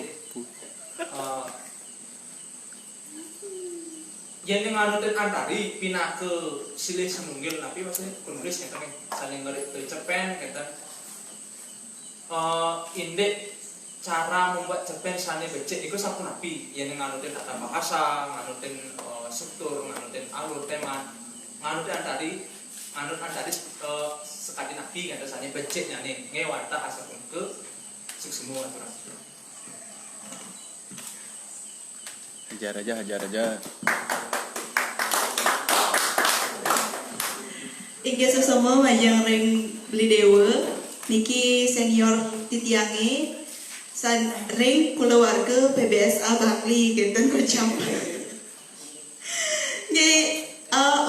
Yen ning anutin antari pindah ke silih semunggil tapi maksudnya penulis kita kan saling ngerit cerpen kita indek cara membuat cerpen sane becek itu sampun api yen ning anutin tata bahasa nganutin struktur nganutin alur tema nganutin antari sekali nabi kan sane beceknya nih ngewata asapun ke semua aturan. Hajar aja. Inggih sesama majang ring beli dewa niki senior titiange san ring keluarga PBSA Bangli kinten kocam. Jadi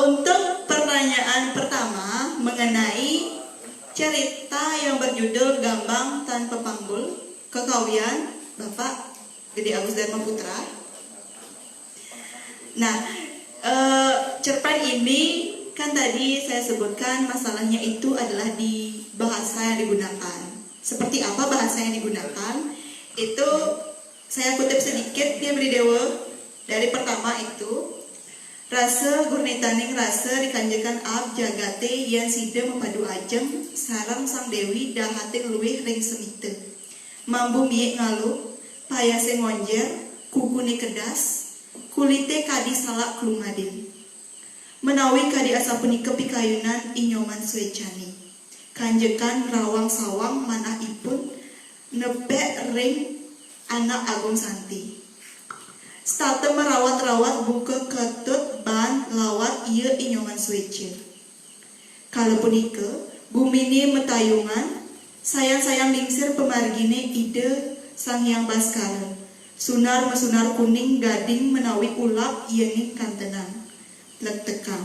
untuk pertanyaan pertama mengenai cerita yang berjudul Gambang Tanpa Panggul, kekawian Bapak Gede Agus Dharma Putra. Nah, cerpen ini kan tadi saya sebutkan masalahnya itu adalah di bahasa yang digunakan. Seperti apa bahasa yang digunakan? Itu saya kutip sedikit dia beri dewa dari pertama itu. Rasa gurnitaning rasa dikanjakan ab jagate yang sida mempadu ajeng sarang sang dewi dahating luwih ring semite. Mambu miek ngaluh, payase ngonjer, kukune kedas, kulite kadi salak klungadin. Menawi kadi asa punika pikayunan inyoman swecani. Kanjekan rawang sawang manahipun nebek ring anak agung santi. State merawat-rawat buka ketut ban lawat iya inyoman swece. Kalau punika bumini metayungan sayang-sayang lingsir pemargine ide sang yang baskara. Sunar mesunar kuning gading menawi ulap yening kantenan letekang.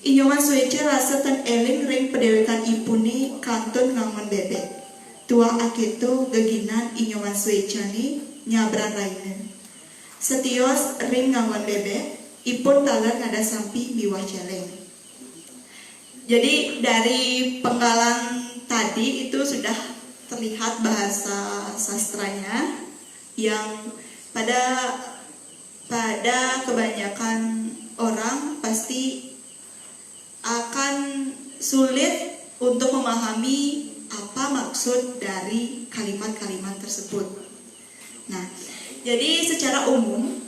Inyoman swece rasa tan eling ring pedewekan ipuni kantun ngangon bebek. Tua aketo geginan inyoman swecani nyabran rainen. Setios ring ngawan bebek, ipun taler ngada sampi biwah celeng. Jadi dari penggalan tadi itu sudah terlihat bahasa sastranya yang pada kebanyakan orang pasti akan sulit untuk memahami apa maksud dari kalimat-kalimat tersebut. Nah, jadi secara umum,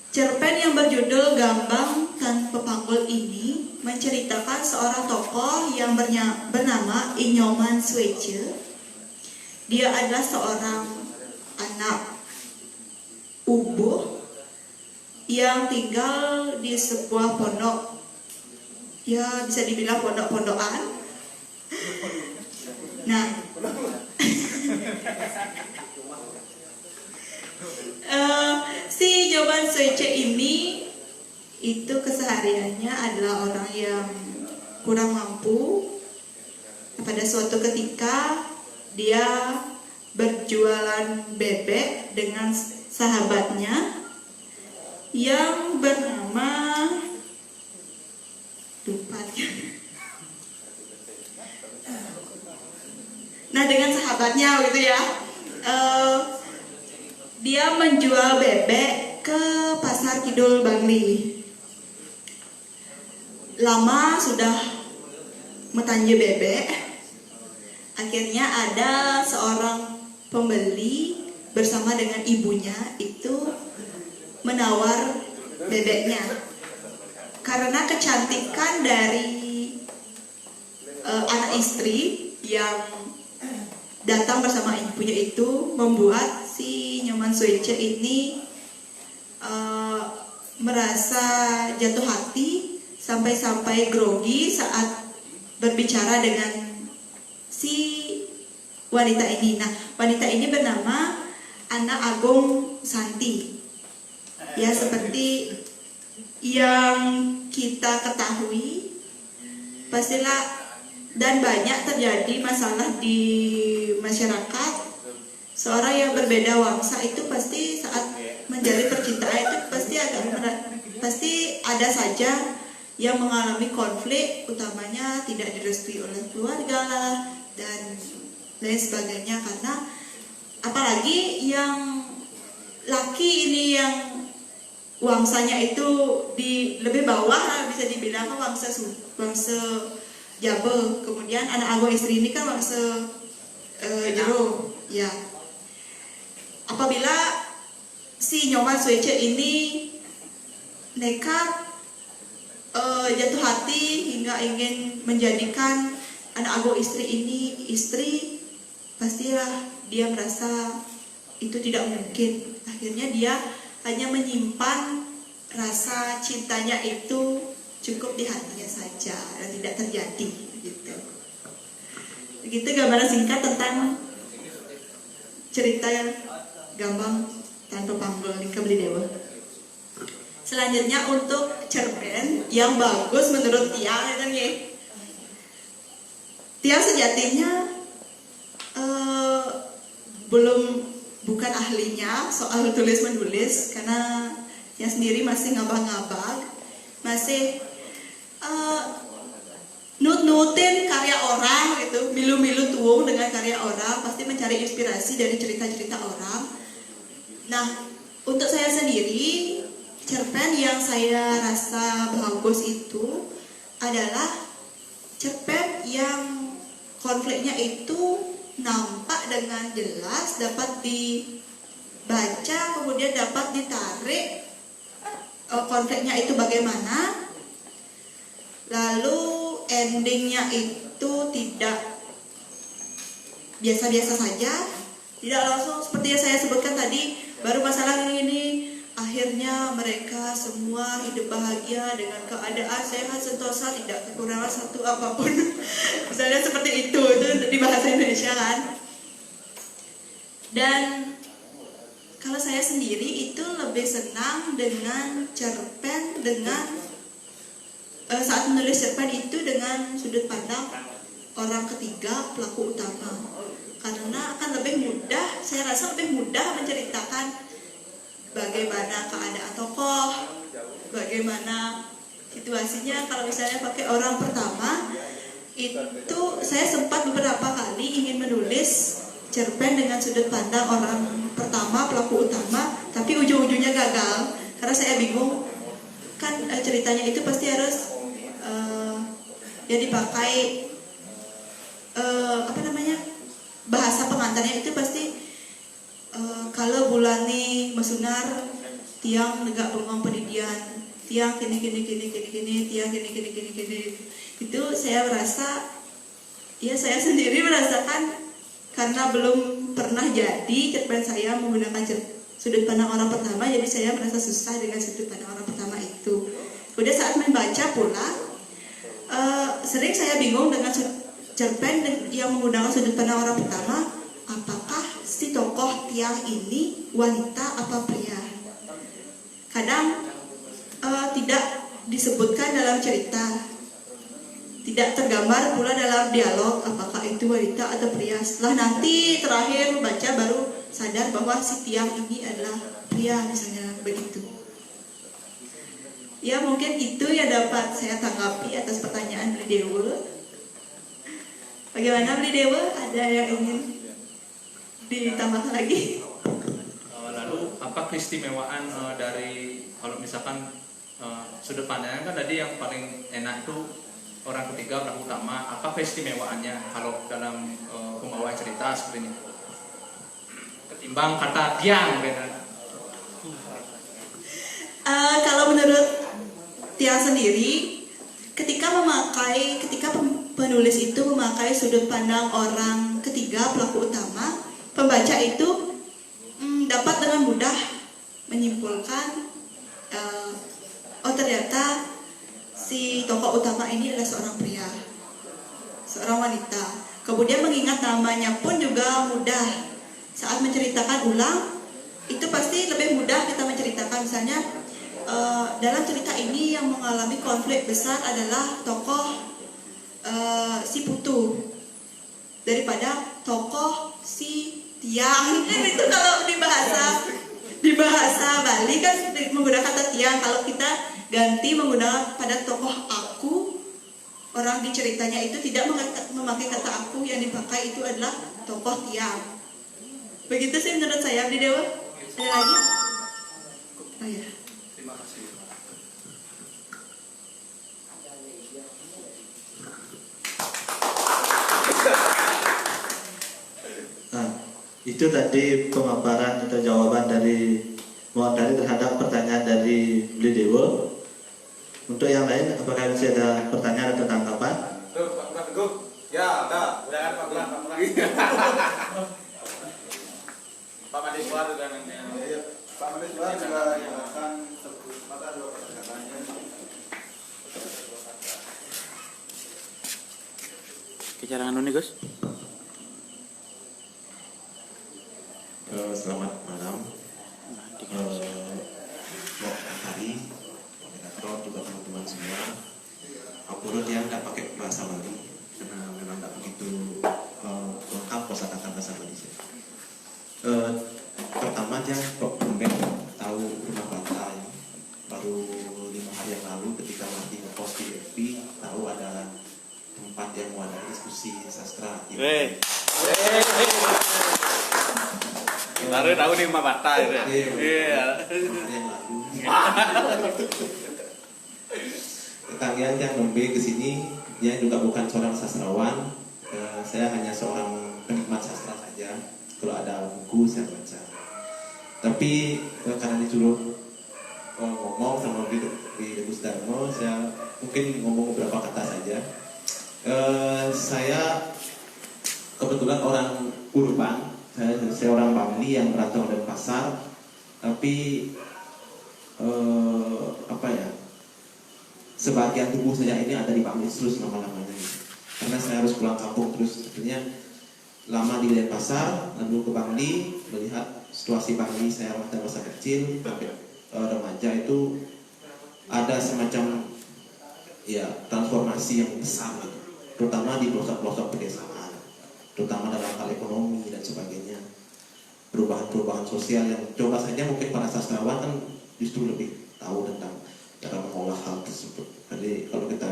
cerpen yang berjudul Gambang Tanpa Panggul ini menceritakan seorang tokoh yang bernama Inyoman Swece. Dia adalah seorang anak ubuh yang tinggal di sebuah pondok. Ya, bisa dibilang pondok-pondokan. Nah, si Inyoman Swece ini itu kesehariannya adalah orang yang kurang mampu. Pada suatu ketika dia berjualan bebek dengan sahabatnya yang bernama nah dengan sahabatnya gitu ya. Dia menjual bebek ke Pasar Kidul Bangli. Lama sudah metanje bebek. Akhirnya ada seorang pembeli bersama dengan ibunya itu menawar bebeknya. Karena kecantikan dari anak istri yang datang bersama ibunya itu membuat si Inyoman Swece ini merasa jatuh hati sampai-sampai grogi saat berbicara dengan si wanita ini. Nah, wanita ini bernama Ana Agung Santi. Ya, seperti yang kita ketahui, pastilah dan banyak terjadi masalah di masyarakat. Seorang yang berbeda wangsa itu pasti saat menjalin percintaan itu pasti ada saja yang mengalami konflik, utamanya tidak direstui oleh keluarga dan lain sebagainya. Karena apalagi yang laki ini yang wangsanya itu di lebih bawah, bisa dibilang wangsa Jabe. Kemudian anak agung istri ini kan wangsa jero ya. Apabila si Inyoman Swece ini nekat jatuh hati hingga ingin menjadikan anak agung istri ini istri, pastilah dia merasa itu tidak mungkin. Akhirnya dia hanya menyimpan rasa cintanya itu cukup di hatinya saja dan tidak terjadi gitu. Begitu gambaran singkat tentang cerita yang Gambang tanpa panggul di Beli Dewa. Selanjutnya untuk cerpen yang bagus menurut Tiang ya kan ya. Tiang sejatinya bukan ahlinya soal tulis menulis karena Tiang sendiri masih ngabang-ngabang, masih nutin karya orang gitu, milu-milu tuung dengan karya orang, pasti mencari inspirasi dari cerita-cerita orang. Nah, untuk saya sendiri, cerpen yang saya rasa bagus itu adalah cerpen yang konfliknya itu nampak dengan jelas, dapat dibaca, kemudian dapat ditarik konfliknya itu bagaimana, lalu endingnya itu tidak biasa-biasa saja, tidak langsung seperti yang saya sebutkan tadi, baru masalah ini akhirnya mereka semua hidup bahagia dengan keadaan sehat sentosa, tidak kekurangan satu apapun. Misalnya seperti itu di bahasa Indonesia kan. Dan kalau saya sendiri itu lebih senang dengan cerpen dengan saat menulis cerpen itu dengan sudut pandang orang ketiga pelaku utama, karena akan lebih mudah, saya rasa lebih mudah menceritakan bagaimana keadaan tokoh, bagaimana situasinya. Kalau misalnya pakai orang pertama, itu saya sempat beberapa kali ingin menulis cerpen dengan sudut pandang orang pertama pelaku utama, tapi ujung-ujungnya gagal karena saya bingung kan ceritanya itu pasti harus ya dipakai bahasa pengantarnya itu pasti kalau Bulani mesunar tiang negak bengong pendidian, tiang kini tiang kini itu saya merasa, ya saya sendiri merasakan karena belum pernah jadi cerpen saya menggunakan sudut pandang orang pertama, jadi saya merasa susah dengan sudut pandang orang pertama itu. Kemudian saat membaca pula sering saya bingung dengan cerpen yang menggunakan sudut pandang orang pertama, apakah si tokoh tiang ini wanita apa pria? Kadang tidak disebutkan dalam cerita, tidak tergambar pula dalam dialog apakah itu wanita atau pria. Setelah nanti terakhir membaca baru sadar bahwa si tiang ini adalah pria, misalnya begitu. Ya mungkin itu yang dapat saya tanggapi atas pertanyaan Beli Dewa. Bagaimana Beli Dewa? Ada yang ingin ditambahkan lagi? Lalu apa keistimewaan dari kalau misalkan sudut pandangnya kan tadi yang paling enak itu orang ketiga, orang utama. Apa keistimewaannya kalau dalam pembawaan cerita seperti ini? Ketimbang kata tiang kan? Kalau menurut Tiang sendiri, ketika penulis itu memakai sudut pandang orang ketiga pelaku utama, pembaca itu dapat dengan mudah menyimpulkan oh ternyata si tokoh utama ini adalah seorang pria, seorang wanita. Kemudian mengingat namanya pun juga mudah. Saat menceritakan ulang, itu pasti lebih mudah kita menceritakan. Misalnya dalam cerita ini yang mengalami konflik besar adalah tokoh si Putu daripada tokoh si Tiang. Kan itu kalau di bahasa Bali kan menggunakan kata tiang. Kalau kita ganti menggunakan pada tokoh aku, orang di ceritanya itu tidak memakai kata aku, yang dipakai itu adalah tokoh tiang. Begitu sih menurut saya, Beli Dewa. Ada lagi? Oh ya. Terima kasih. Nah, itu tadi pemaparan atau jawaban dari Muhammad terhadap pertanyaan dari Beli Dewa. Untuk yang lain, apakah masih ada pertanyaan atau tanggapan? Tuh, Pak Teguh. Ya, udah kan Pak Pulang. Pak Madiswar juga nanti. Iya, Pak Madiswar juga yang akan mata dua perkataannya. Kejarangan nih, Gus. Selamat malam, hari moderator juga teman-teman semua. Ampun yang tidak pakai bahasa Bali karena memang tidak begitu lengkap kosakata bahasa Bali. Pertama dia kok tumben tahu Rumah Bata ya. Baru 5 hari yang lalu ketika nanti ngepost di FB tahu ada tempat yang mewadahi diskusi sastra. Baru tahu nih Mbak Bata itu ya. Iya. Hari yang lalu. Kalian yang nembe ke sini, dia juga bukan seorang sastrawan. Saya hanya seorang penikmat sastra saja. Kalau ada buku saya baca. Tapi karena disuruh ngomong sama di Gus Darmo, saya mungkin ngomong beberapa kata saja. Saya kebetulan orang urban. Saya orang Bangli yang merantau dan pasar, tapi sebagian tubuh saya ini ada di Bangli terus lama-lamanya, karena saya harus pulang kampung terus. Akhirnya lama di Denpasar, lalu ke Bangli melihat situasi Bangli. Saya waktu masa kecil sampai remaja itu ada semacam transformasi yang besar, terutama di pelosok-pelosok pedesaan, terutama dalam hal ekonomi dan sebagainya, perubahan-perubahan sosial yang coba saja mungkin para sastrawan kan justru lebih tahu tentang cara mengolah hal tersebut. Jadi kalau kita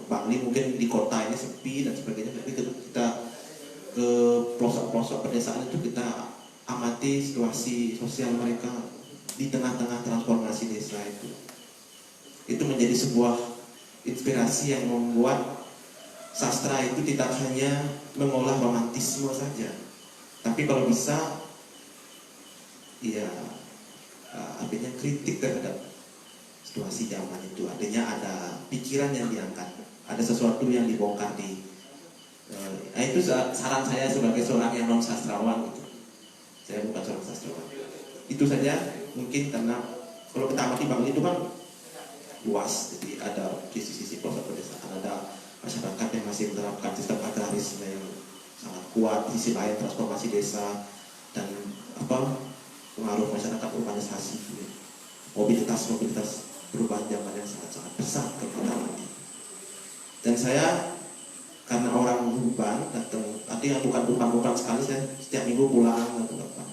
Bangli mungkin di kota ini sepi dan sebagainya, tapi kita ke pelosok-pelosok pedesaan itu kita amati situasi sosial mereka di tengah-tengah transformasi desa itu menjadi sebuah inspirasi yang membuat sastra itu tidak hanya mengolah romantisme saja, tapi kalau bisa artinya kritik terhadap situasi zaman itu. Artinya ada pikiran yang diangkat, ada sesuatu yang dibongkar itu saran saya sebagai seorang yang non sastrawan gitu. Saya bukan seorang sastrawan. Itu saja mungkin, karena kalau kita amati Bangli itu kan luas, jadi ada sisi-sisi pelosok pedesaan, ada masyarakat yang masih menerapkan sistem agrarisme yang sangat kuat, di sisi lain transformasi desa dan pengaruh masyarakat urbanisasi, mobilitas perubahan zaman yang sangat-sangat besar ke kita nanti. Dan saya karena orang urban datang, artinya bukan sekali, saya setiap minggu pulang atau apa.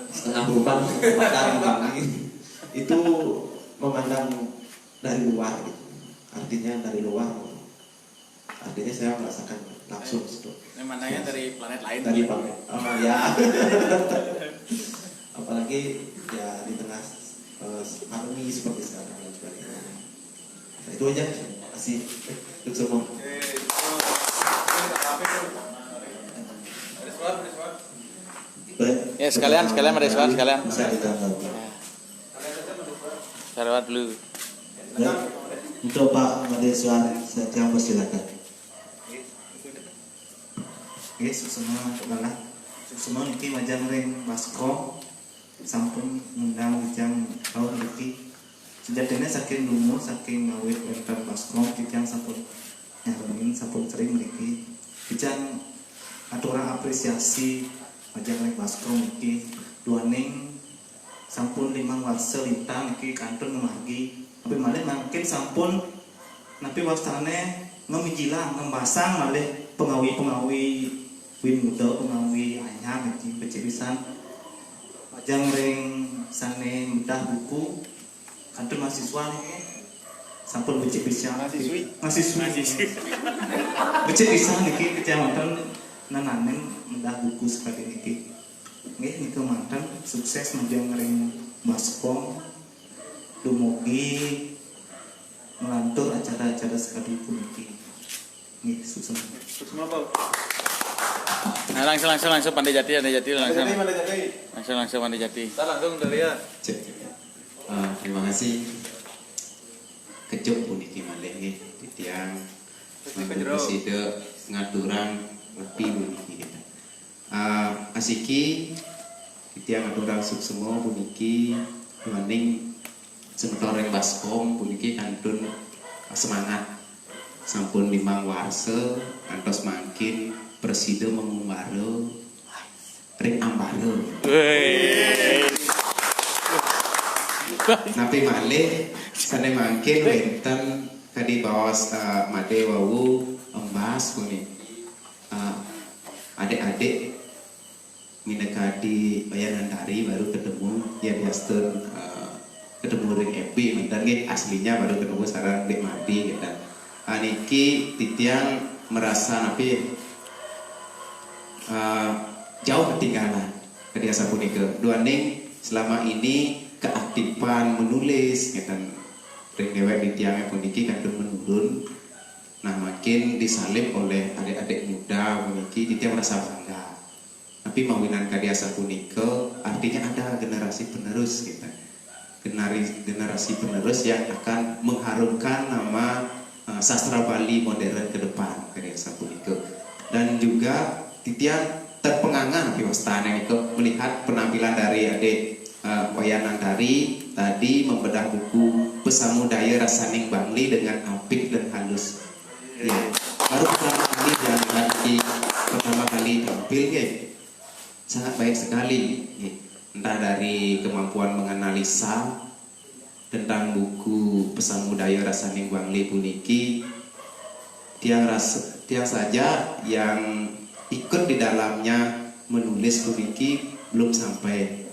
Setengah urban padang Bangli itu memandang dari luar gitu. Artinya dari luar. Artinya saya merasakan langsung itu. Memandangnya dari planet lain. Dari planet. Ya. Apalagi ya di tengah pandemi seperti sekarang dan sebagainya. Nah, itu aja. Terima kasih untuk semua. Ya sekalian ada suara sekalian. Bisa ditanggapi. Sarawat dulu. Ya, untuk Pak Madeswan, saya persilakan. Oke, semua adalah semua niki majang ring baskom sampun ngundang wijang tahun niki. Sejatinya saking dulu saking ngawit wonten baskom wijang sampun nyarengin sampun sering niki. Wijang aturan apresiasi majang ring baskom niki duaning sampun 5 warsa lintang niki kantun memargi. Tapi malih mungkin sampun napi wastane ngemijilang ngembasang malih pengawi win muda pengawi anyar niki pecipisan majang ring sane mudah buku kantun mahasiswa niki sampun pecipisan mahasiswi pecipisan niki kecamatan nananen mudah buku seperti niki nggih niku manten sukses majang ring baskom dumugi melantur acara-acara sekali niki nggih sukses. Nah, langsung Pandai Jati langsung Pandai Jati. Kita langsung dari ya. Terima kasih. Kecup puniki malih nggih titiang preside ngaturan nepi puniki. Asiki titiang ngaturan suksema puniki maning sentoreng baskom puniki kantun semangat sampun 5 warsa kantos mangkin preside mengumbara ring ambare. Weh. Napi malih sane mangkin wonten kadi bawas made wau embas puni. Adik-adik minekadi bayaran dari baru ketemu ya biasa ketemu ring FB dan aslinya baru ketemu sarang Dek Madi gitu. Niki titiang merasa napi jauh ketinggalan kebiasa punika. Duaning selama ini keaktifan menulis gitu. Ring dewek titiangnya puniki kadung menurun. Nah makin disalib oleh adik-adik muda puniki titiang merasa bangga. Tapi mawinan kadiasa punika artinya ada generasi penerus gitu. Generasi penerus yang akan mengharumkan nama sastra Bali modern ke depan kadiasa punika. Dan juga titiang terpengangan di wastana niku melihat penampilan dari adik Wayanan Dari tadi membedah buku Pesamudaya Rasaning Bangli dengan apik dan halus. Ya, baru pertama kali pertama kali tampil ya. Sangat baik sekali, entah dari kemampuan menganalisa tentang buku Pesamudaya Rasaning Bangli puniki, tiang saja yang ikut di dalamnya menulis puniki belum sampai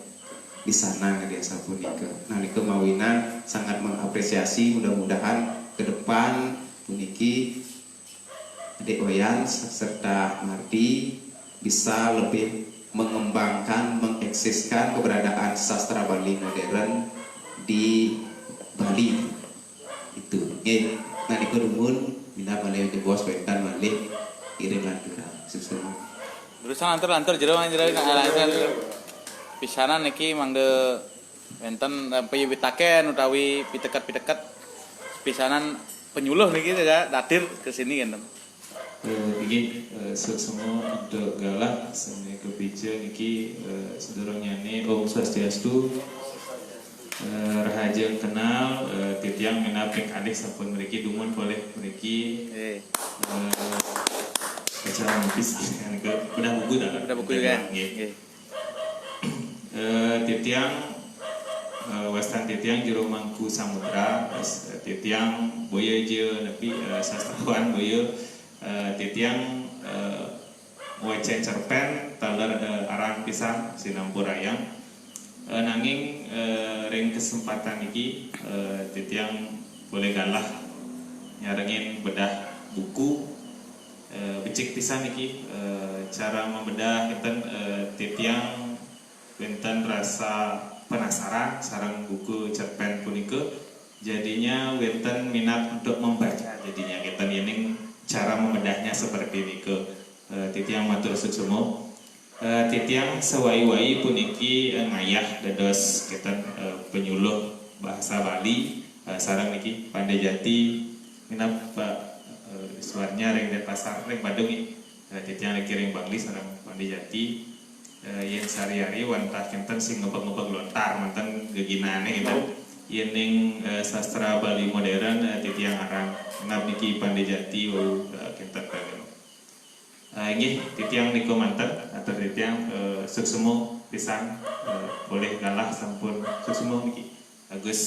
di sana kadiasa punika. Nah niku mawinan sangat mengapresiasi, mudah-mudahan ke depan puniki Adik Wayan serta Mardi bisa lebih mengembangkan, mengeksiskan keberadaan sastra Bali modern di Bali. Itu. Nah niku dumun mina malih di bos wetan malih kirim lanturan susun. Terusan lantur jero pisanan niki mangde wenten piyewitaken utawi pitekat-pitekat pisanan penyuluh niki dadir ke sini kan. Iki semua untuk galak seni kebija niki sedorongnya ini Om Swastiastu rahaja kenal titiang menapik adik sampun meriki dumun boleh meriki acara nopis udah buku dah Udah buku juga. Titiang Westan titiang jero mangku samudra titiang boyo je tapi sastrawan boyo titiang wece cerpen taler arang pisang sinampurayang nanging ring kesempatan iki titiang boleh galah nyarengin bedah buku becik pisan iki cara membedah enten titiang wenten rasa penasaran sareng buku cerpen punika jadinya wenten minat untuk membaca jadinya kita yening cara membedahnya seperti ini ke titiang matur susumo titiang sewai-wai puniki ngayah dados kita penyuluh bahasa Bali sareng niki Pandai Jati minap suaranya ring Denpasar ring Bandung titiang lagi ring Bangli sareng Pandai Jati yang sehari-hari wantah kinten sing ngebeg-ngebeg lontar manten geginane gitu yening sastra Bali modern titiang arang nab niki Pandai Jati wau kinten kagem inggih titiang niku manten atau titiang suksemo pisan boleh galah sampun suksemo niki Agus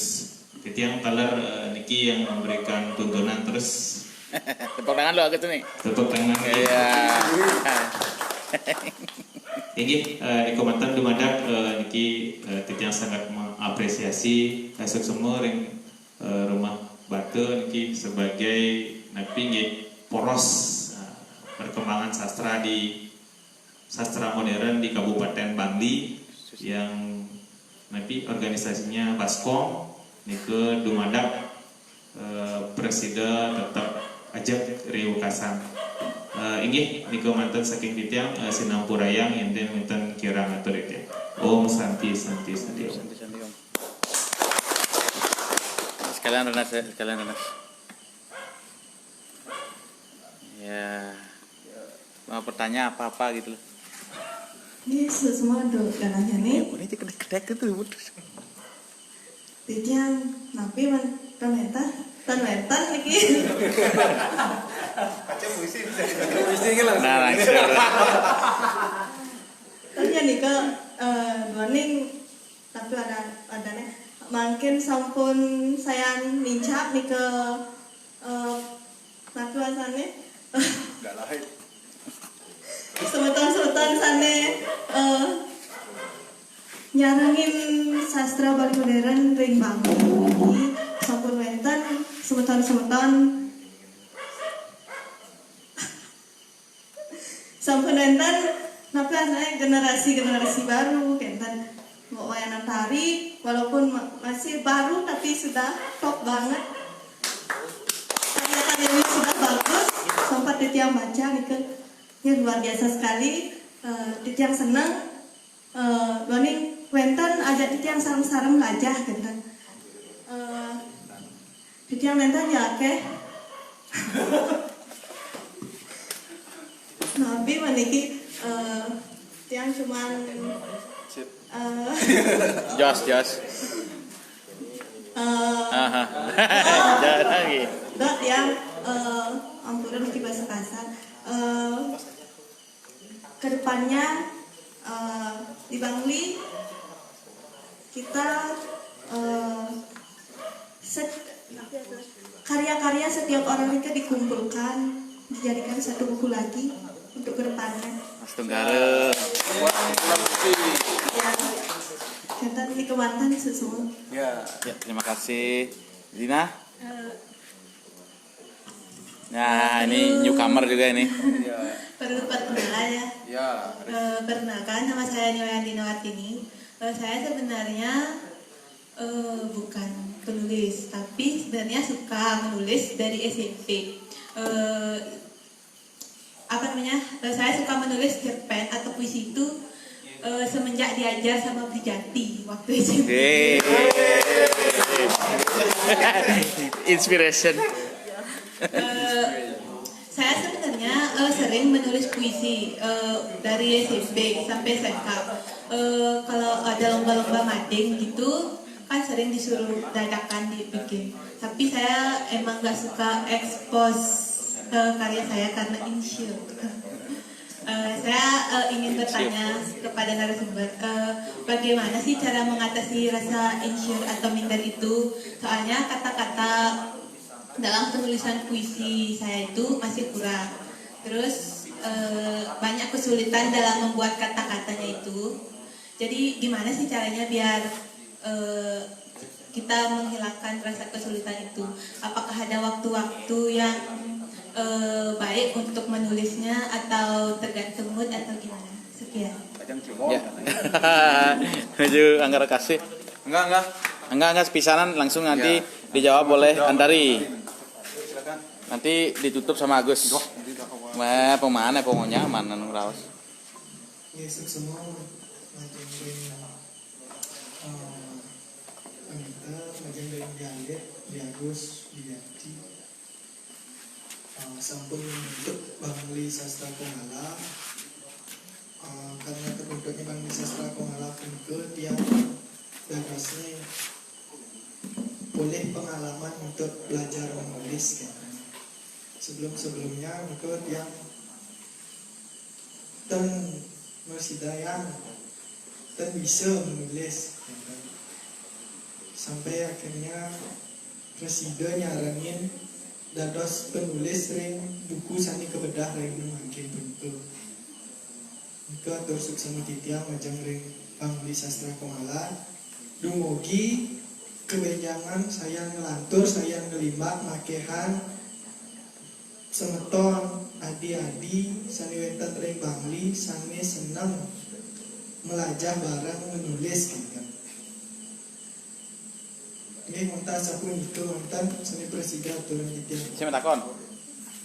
titiang taler niki yang memberikan tuntunan terus Tepuk tangan lo Agus nih. tepuk tangan Iya. Ini di komentar dumadak niki titiang sangat mengapresiasi esok semua ring rumah batu niki sebagai napi nggih poros perkembangan sastra di sastra modern di Kabupaten Bangli yang napi organisasinya Baskom nike dumadak presiden tetap ajak riukasan inggih niku manten saking titiang sinampurayang enten minten kirang atur itu. Om Santi Santi Santi Om. Sekalian Renas. Ya. Mau bertanya apa-apa gitu loh. Ini semua untuk dananya nih. Ini kedek itu. Titiang napi man tanwetan lagi. Macam puisi bisa. Nah, langsung. Tanya nih ke doaning tapi ada nih makin sampun saya nincap nih ke tapi wasane Enggak lain. semeton sane nyarangin sastra Bali modern ring bangun ini sampun wenten semeton sampun wenten tapi asalnya generasi baru kenten mau wayanan tari walaupun masih baru tapi sudah top banget karya ini sudah bagus sempat Titiang baca ini luar biasa sekali Titiang senang Doaning wenten ada Titiang sarem-sarem lajah kenten Titiang wenten ya ke nabi maniki Titiang cuman Jos. Jangan lagi. Dok yang ampunan mungkin bahasa kasar. Kedepannya di Bangli kita karya-karya setiap orang itu dikumpulkan dijadikan satu buku lagi untuk kedepannya. Mas Tunggara. Ya, kita di Kemantan semua. Ya, terima kasih. Dina. Nah, ini newcomer juga ini. Perlu perkenalan ya. Ya. Perkenalkan, nama saya Niwayandi Nawatini. Saya sebenarnya bukan penulis, tapi sebenarnya suka menulis dari SMP. Saya suka menulis cerpen atau puisi itu semenjak diajar sama Brijati waktu SMP. Inspiration. Saya sebenarnya sering menulis puisi dari SMP sampai SMK. Kalau ada lomba-lomba mading gitu kan sering disuruh dadakan dibikin. Tapi saya emang gak suka expose karya saya karena insecure. Saya ingin bertanya kepada narasumber, bagaimana sih cara mengatasi rasa insecure atau minder itu? Soalnya kata-kata dalam penulisan puisi saya itu masih kurang. Terus banyak kesulitan dalam membuat kata-katanya itu. Jadi gimana sih caranya biar kita menghilangkan rasa kesulitan itu? Apakah ada waktu-waktu yang baik untuk menulisnya atau tergantung mood atau gimana? Sekian. Ya. Menuju Anggara kasih. Enggak sepisanan langsung nanti dijawab oleh Antari. Nanti ditutup sama Agus. Wah, pemana pokoknya mana ngerawas. Besok semua macam Anita, macam Dialet, Diagus, Dianti. Sampun untuk Bangli Sastra Kongala karena terbentuknya Bangli Sastra Kongala pun dia gagasnya boleh pengalaman untuk belajar menulis kan. Sebelumnya itu dia masih dayang bisa menulis kan. Sampai akhirnya presiden nyaranin dados penulis ring buku sani kebedah ring makin bentuk. Nika atur suksama Titiang majang ring Bangli Sastra Kongala. Dumugi kebenjangan saya ngelantur, saya ngelimbak makehan semeton adi-adi sani wenten ring Bangli sani senang melajah barang menulis gitu. Ini monta sapun itu montan seni presida turun gitu. Siapa takon?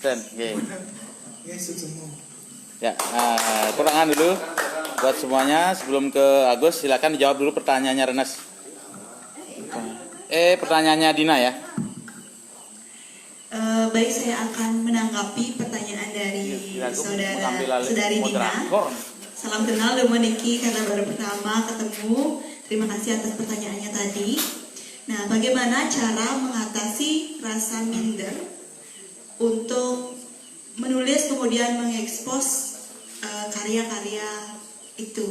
Dan, oke. Yesus semua. Ya, kurangan dulu buat semuanya. Sebelum ke Agus, silakan dijawab dulu pertanyaannya Renas. Pertanyaannya Dina ya. Baik, saya akan menanggapi pertanyaan dari saudari Dina. Salam kenal dengan Niki karena baru pertama ketemu. Terima kasih atas pertanyaannya tadi. Nah, bagaimana cara mengatasi rasa minder untuk menulis kemudian mengekspos karya-karya itu?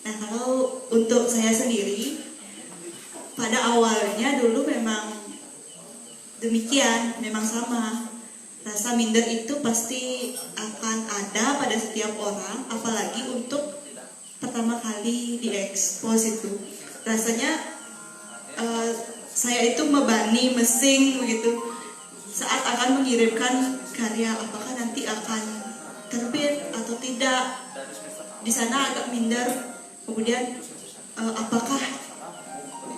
Nah, kalau untuk saya sendiri, pada awalnya dulu memang demikian, memang sama. Rasa minder itu pasti akan ada pada setiap orang, apalagi untuk pertama kali diekspos itu. Rasanya saya itu membani, mesing begitu. Saat akan mengirimkan karya, apakah nanti akan terbit atau tidak. Di sana agak minder. Kemudian apakah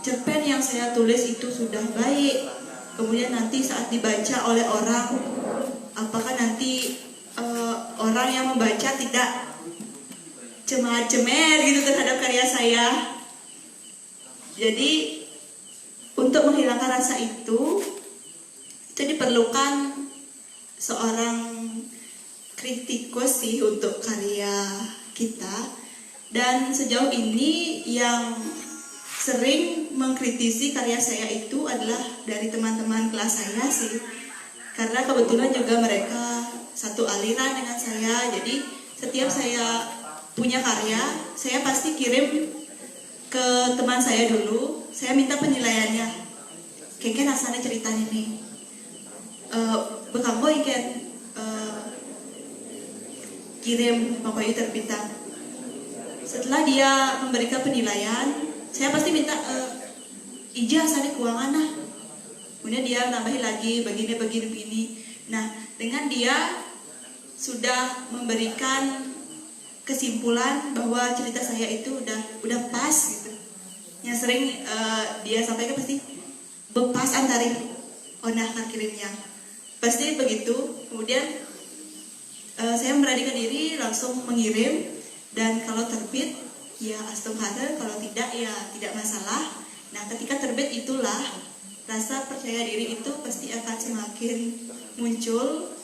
cerpen yang saya tulis itu sudah baik? Kemudian nanti saat dibaca oleh orang, apakah nanti orang yang membaca tidak cemar-cemer gitu terhadap karya saya? Jadi untuk menghilangkan rasa itu diperlukan seorang kritikus sih untuk karya kita. Dan sejauh ini yang sering mengkritisi karya saya itu adalah dari teman-teman kelas saya sih. Karena kebetulan juga mereka satu aliran dengan saya. Jadi setiap saya punya karya, saya pasti kirim ke teman saya dulu. Saya minta penilaiannya. Kayak rasanya ceritanya nih. Bekam boy kan kirim Bapak terbitan. Setelah dia memberikan penilaian, saya pasti minta ijazah keuangan nah. Kemudian dia nambahin lagi begini. Nah, dengan dia sudah memberikan kesimpulan bahwa cerita saya itu udah pas gitu. Yang sering dia sampaikan pasti bepas antari onah kan kirimnya. Pasti begitu. Kemudian saya memberanikan diri langsung mengirim. Dan kalau terbit, ya astaghfirullah, kalau tidak, ya tidak masalah. Nah, ketika terbit itulah rasa percaya diri itu pasti akan semakin muncul,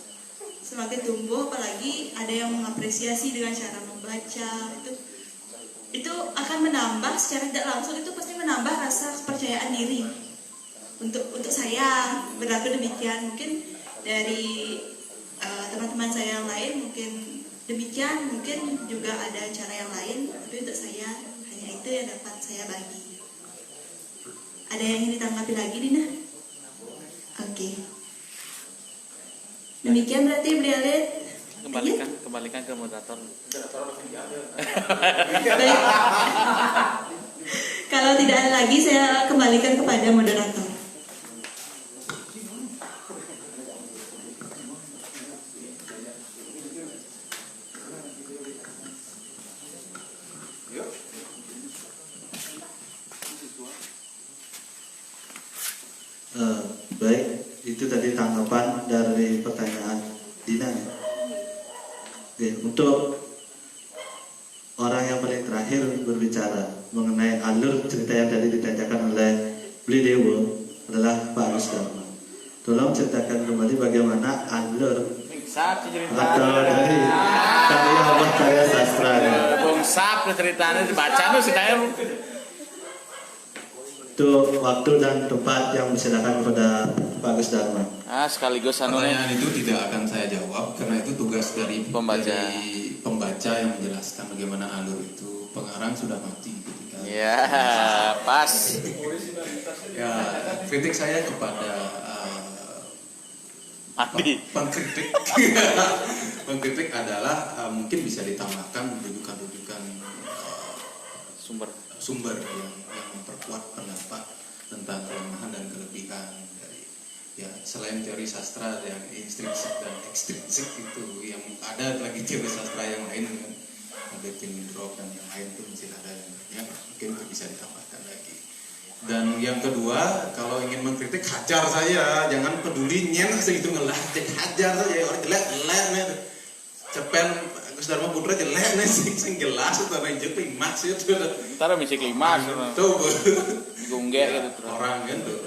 semakin tumbuh, apalagi ada yang mengapresiasi dengan cara membaca. Itu akan menambah secara tidak langsung, itu pasti menambah rasa kepercayaan diri. Untuk saya berlaku demikian. Mungkin dari teman-teman saya yang lain mungkin demikian, mungkin juga ada cara yang lain, tapi untuk saya hanya itu yang dapat saya bagi. Ada yang ingin ditanggapi lagi, Dina? Oke. Demikian berarti Beli Alit. Kembalikan ke moderator. Baik. Kalau tidak ada lagi, saya kembalikan kepada moderator. Baik, itu tadi tanggapan dari pertanyaan Dina. Oke, untuk orang yang paling terakhir berbicara mengenai alur cerita yang tadi ditanyakan oleh Beli Dewo adalah Pak Agus Dharma. Tolong ceritakan kembali bagaimana alur atau dari karya sastra. Bongsap ceritanya dibaca tuh saya Itu waktu dan tempat yang diserahkan kepada Pak Agus Dharma. Sekaligus Pertanyaan itu tidak akan saya jawab karena itu tugas dari pembaca yang menjelaskan bagaimana alur itu. Pengarang sudah mati ketika. Ya, pas. Ya, kritik saya kepada pengkritik adalah mungkin bisa ditambahkan rujukan-rujukan sumber yang memperkuat pendapat tentang kelemahan dan kelebihan dari selain teori sastra yang intrinsik dan ekstrinsik itu yang ada lagi teori sastra yang lain dengan David Drop dan yang lain itu masih ada yang banyak, mungkin itu bisa ditambahkan lagi. Dan yang kedua, kalau ingin mengkritik hajar saja, jangan peduli nyen segitu ngelah, hajar saja orang jelek cerpen Agus Dharma Putra jelek nih sing jelas itu apa yang klimaks itu ntar misi klimaks tuh gunggek gitu orang kan tuh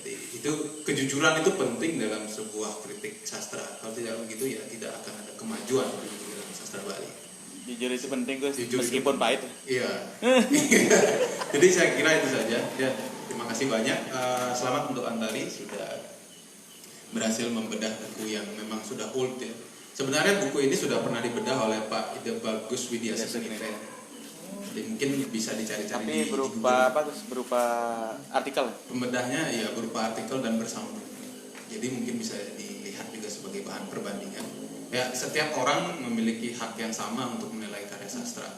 jadi itu kejujuran itu penting dalam sebuah kritik sastra. Kalau tidak begitu ya tidak akan ada kemajuan dalam sastra Bali. Jujur itu penting Gus, meskipun pahit. Iya. Jadi saya kira itu saja. Ya, terima kasih banyak. Selamat untuk Antari sudah berhasil membedah buku yang memang sudah old ya. Sebenarnya buku ini sudah pernah dibedah oleh Pak Ide Bagus Widya Sasmita Jadi mungkin bisa dicari-cari Tapi di berupa Google. apa Gus? Berupa artikel. Pembedahnya ya berupa artikel dan bersambung. Jadi mungkin bisa dilihat juga sebagai bahan perbandingan. Ya, setiap orang memiliki hak yang sama untuk menilai karya sastra.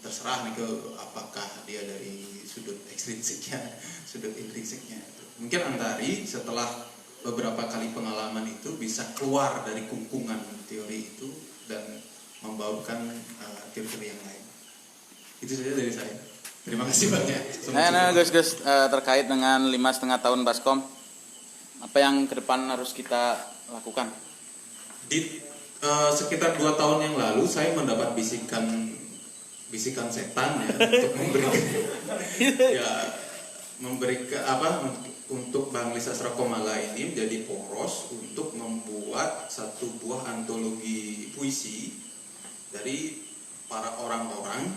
Terserah nih ke apakah dia dari sudut ekstrinsiknya, sudut intrinsiknya. Mungkin Antari setelah beberapa kali pengalaman itu bisa keluar dari kungkungan teori itu dan membawakan teori yang lain. Itu saja dari saya. Terima kasih banyak. Nah, Gus, terkait dengan 5,5 tahun Baskom, apa yang ke depan harus kita lakukan? Di sekitar 2 tahun yang lalu saya mendapat bisikan setan ya untuk memberikan untuk Bangli Sastra Komala ini menjadi poros untuk membuat satu buah antologi puisi dari para orang-orang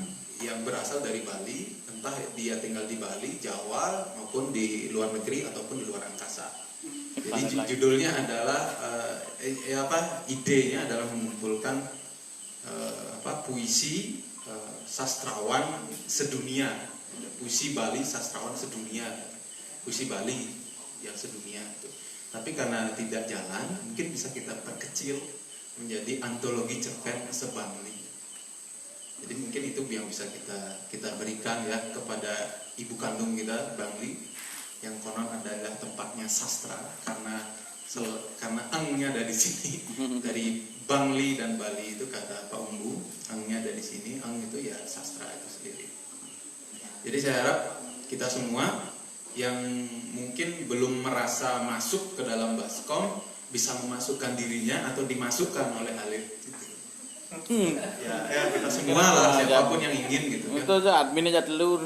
yang berasal dari Bali, entah dia tinggal di Bali, Jawa maupun di luar negeri ataupun di luar angkasa. Jadi judulnya adalah idenya adalah mengumpulkan puisi sastrawan sedunia, puisi Bali sastrawan sedunia, puisi Bali yang sedunia itu. Tapi karena tidak jalan, mungkin bisa kita perkecil menjadi antologi cerpen sebangli. Jadi mungkin itu yang bisa kita berikan ya kepada ibu kandung kita, Bangli, yang konon adalah tempatnya sastra karena angnya dari sini, dari Bangli dan Bali itu kata Pak Umbu, angnya dari sini, ang itu ya sastra itu sendiri. Jadi saya harap kita semua yang mungkin belum merasa masuk ke dalam Baskom bisa memasukkan dirinya atau dimasukkan oleh Alif. Ya kita semua lah, siapapun yang ingin gitu kan. Itu admin aja dulu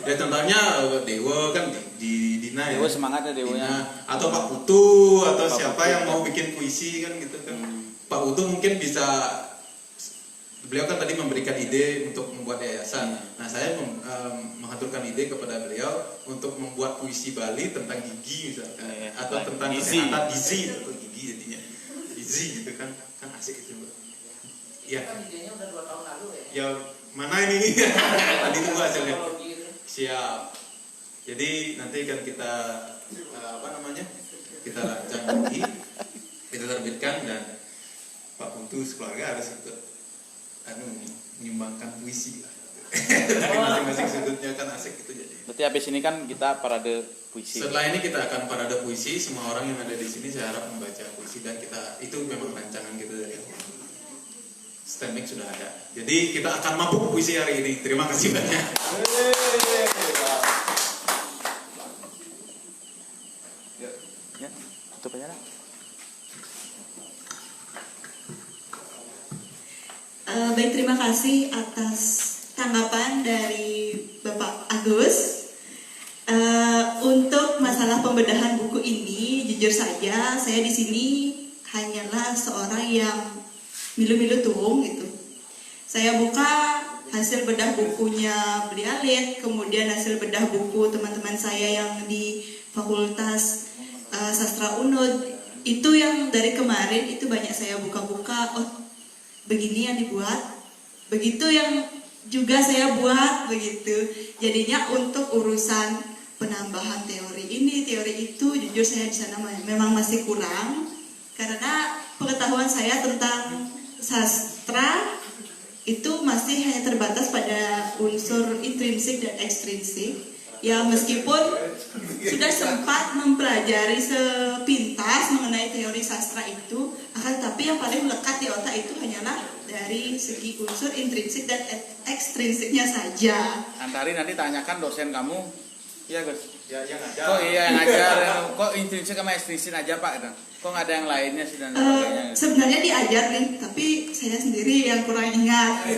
Ya contohnya Dewa kan di Dina ya. Dewa semangatnya Dewanya. Atau Pak Putu atau siapa yang mau bikin puisi kan gitu kan. Pak Putu mungkin bisa, beliau kan tadi memberikan ide untuk membuat yayasan. Nah saya mengaturkan ide kepada beliau untuk membuat puisi Bali tentang gigi misalkan, atau tentang kesehatan gizi atau gigi jadinya gizi gitu kan asik itu. Ya. Kan idenya udah 2 tahun lalu ya. Ya mana ini? Tadi tunggu hasilnya. Siap. Jadi nanti kan kita kita rancang lagi, kita terbitkan dan Pak Putu sekeluarga harus ikut menyumbangkan puisi. Dari masing-masing sudutnya kan asik itu jadi. Berarti habis ini kan kita parade puisi. Setelah ini kita akan parade puisi, semua orang yang ada di sini saya harap membaca puisi dan itu memang rancangan kita dari awal. Stemming sudah ada. Jadi kita akan mabuk puisi hari ini. Terima kasih banyak. Ya, tutup aja lah. Baik, terima kasih atas tanggapan dari Bapak Agus. Untuk masalah pembedahan buku ini, jujur saja saya di sini hanyalah seorang yang milu-milu tuung gitu. Saya buka hasil bedah bukunya Beli Alit, kemudian hasil bedah buku teman-teman saya yang di Fakultas Sastra UNUD. Itu yang dari kemarin itu banyak saya buka-buka, oh begini yang dibuat, begitu yang juga saya buat begitu. Jadinya untuk urusan penambahan teori ini, teori itu, jujur saya di sana memang masih kurang karena pengetahuan saya tentang sastra itu masih hanya terbatas pada unsur intrinsik dan ekstrinsik. Ya meskipun sudah sempat mempelajari sepintas mengenai teori sastra itu, akan tapi yang paling melekat di otak itu hanyalah dari segi unsur intrinsik dan ekstrinsiknya saja. Antari nanti tanyakan dosen kamu. Iya Gus. Ya yang ngajar. Oh iya yang ngajar. Kok intrinsik sama ekstrinsik aja Pak? Kok nggak ada yang lainnya sih dan sebagainya? Sebenarnya diajar nih, tapi saya sendiri yang kurang ingat.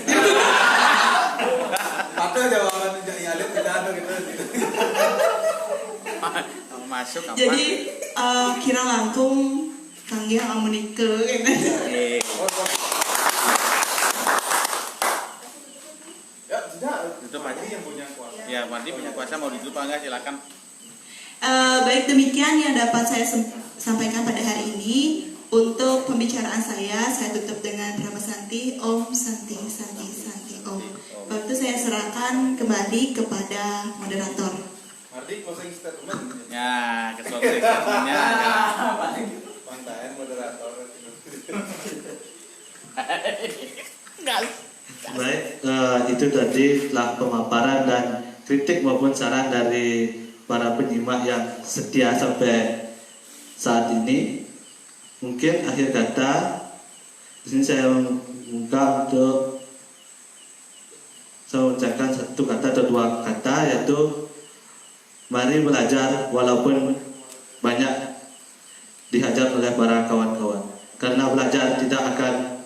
Apa jawaban yang ada tidak ada gitu. Masuk apa? Jadi kira langkung kanggih amunike gitu. Ya tidak. Tutup aja. Yang punya kuasa. Ya Pandi punya kuasa mau ditutup apa enggak silakan. Baik, demikian yang dapat saya sampaikan pada hari ini. Untuk pembicaraan saya tutup dengan Brahma Santi, Om Santi Santi Santi Om. saya serahkan kembali kepada moderator. Mardi closing statement. Ya, closing statementnya. Mantan moderator. Baik, itu tadi telah pemaparan dan kritik maupun saran dari para penyimak yang setia sampai saat ini. Mungkin akhir kata di sini saya membuka untuk saya ucapkan satu kata atau dua kata, yaitu mari belajar walaupun banyak dihajar oleh para kawan-kawan. Karena belajar tidak akan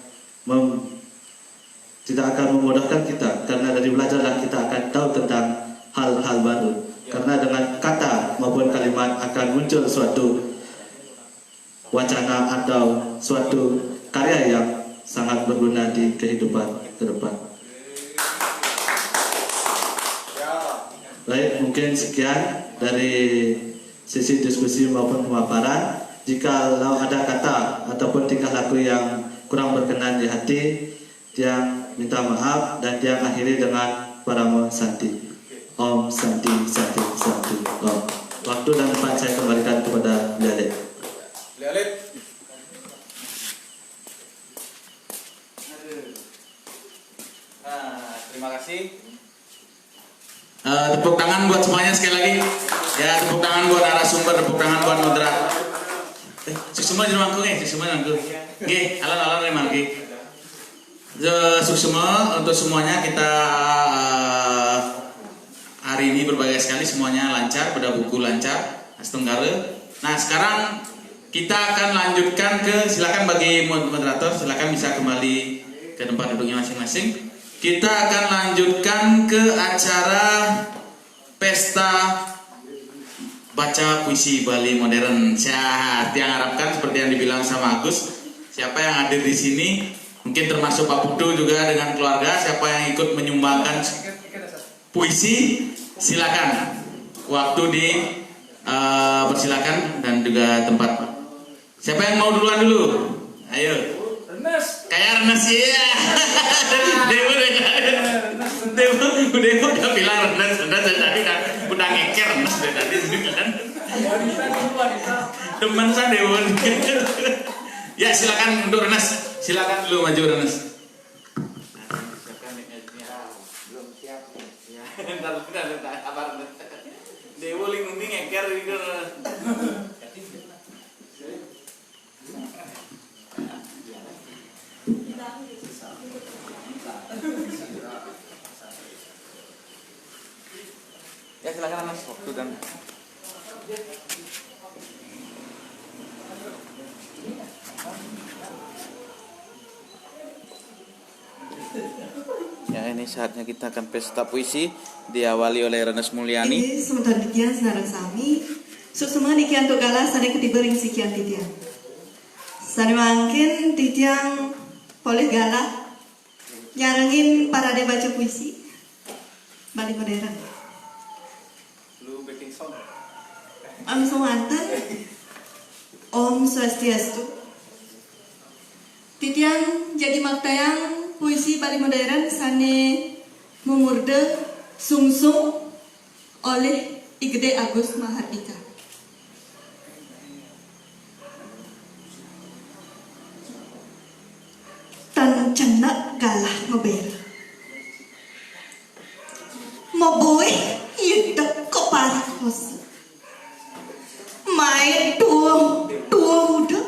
memudahkan kita, karena dari belajarlah kita akan tahu tentang hal-hal baru. Karena dengan kata maupun kalimat akan muncul suatu wacana atau suatu karya yang sangat berguna di kehidupan ke depan. Baik, mungkin sekian dari sesi diskusi maupun pemaparan. Jika ada kata ataupun tingkah laku yang kurang berkenan di hati, Tiang minta maaf dan Tiang akhiri dengan Paramo Santi. Om Santi Santi Santi Om. Waktu dan tempat saya kembalikan kepada Lialit. Lialit. Terima kasih. Tepuk tangan buat semuanya sekali lagi. Ya, tepuk tangan buat narasumber, tepuk tangan buat moderator. Semua di rumahku semua di rumahku. Oke, alan-alan memang oke. Semua untuk semuanya kita hari ini berbagai sekali, semuanya lancar, pada buku lancar, Astenggara. Nah, sekarang kita akan lanjutkan ke, silakan bagi moderator, silakan bisa kembali ke tempat duduknya masing-masing. Kita akan lanjutkan ke acara pesta baca puisi Bali modern. Yang harapkan seperti yang dibilang sama Agus, siapa yang hadir di sini, mungkin termasuk Pak Putu juga dengan keluarga, siapa yang ikut menyumbangkan puisi, silakan. Waktu persilakan dan juga tempat. Siapa yang mau duluan dulu? Ayo. Kayak Ernest ya. Dewa udah bilang Ernest tadi kan udah ngeker Ernest tadi kan. Teman saya Dewa. Ya silakan untuk Ernest, silakan dulu maju Ernest. Belum siap ya. Entar kabar Dewa lingung ngeker gitu. Ya silakan Mas, waktu dan ya ini saatnya kita akan pesta puisi diawali oleh Ernest Mulyani. Ini sementara dikian senarang sami, semua dikian togala sana ketibering sekian titian. Sana mungkin titian boleh galak nyarengin para dia baca puisi Bali modern. Lu baking song. Om Somantan, Om Swastiastu. Titian jadi maktayang puisi Bali modern sane mengurde sungsung oleh Igede Agus Mahardika. Tan cenak galah ngobel. Moboy yudek keparos. Main tua muda.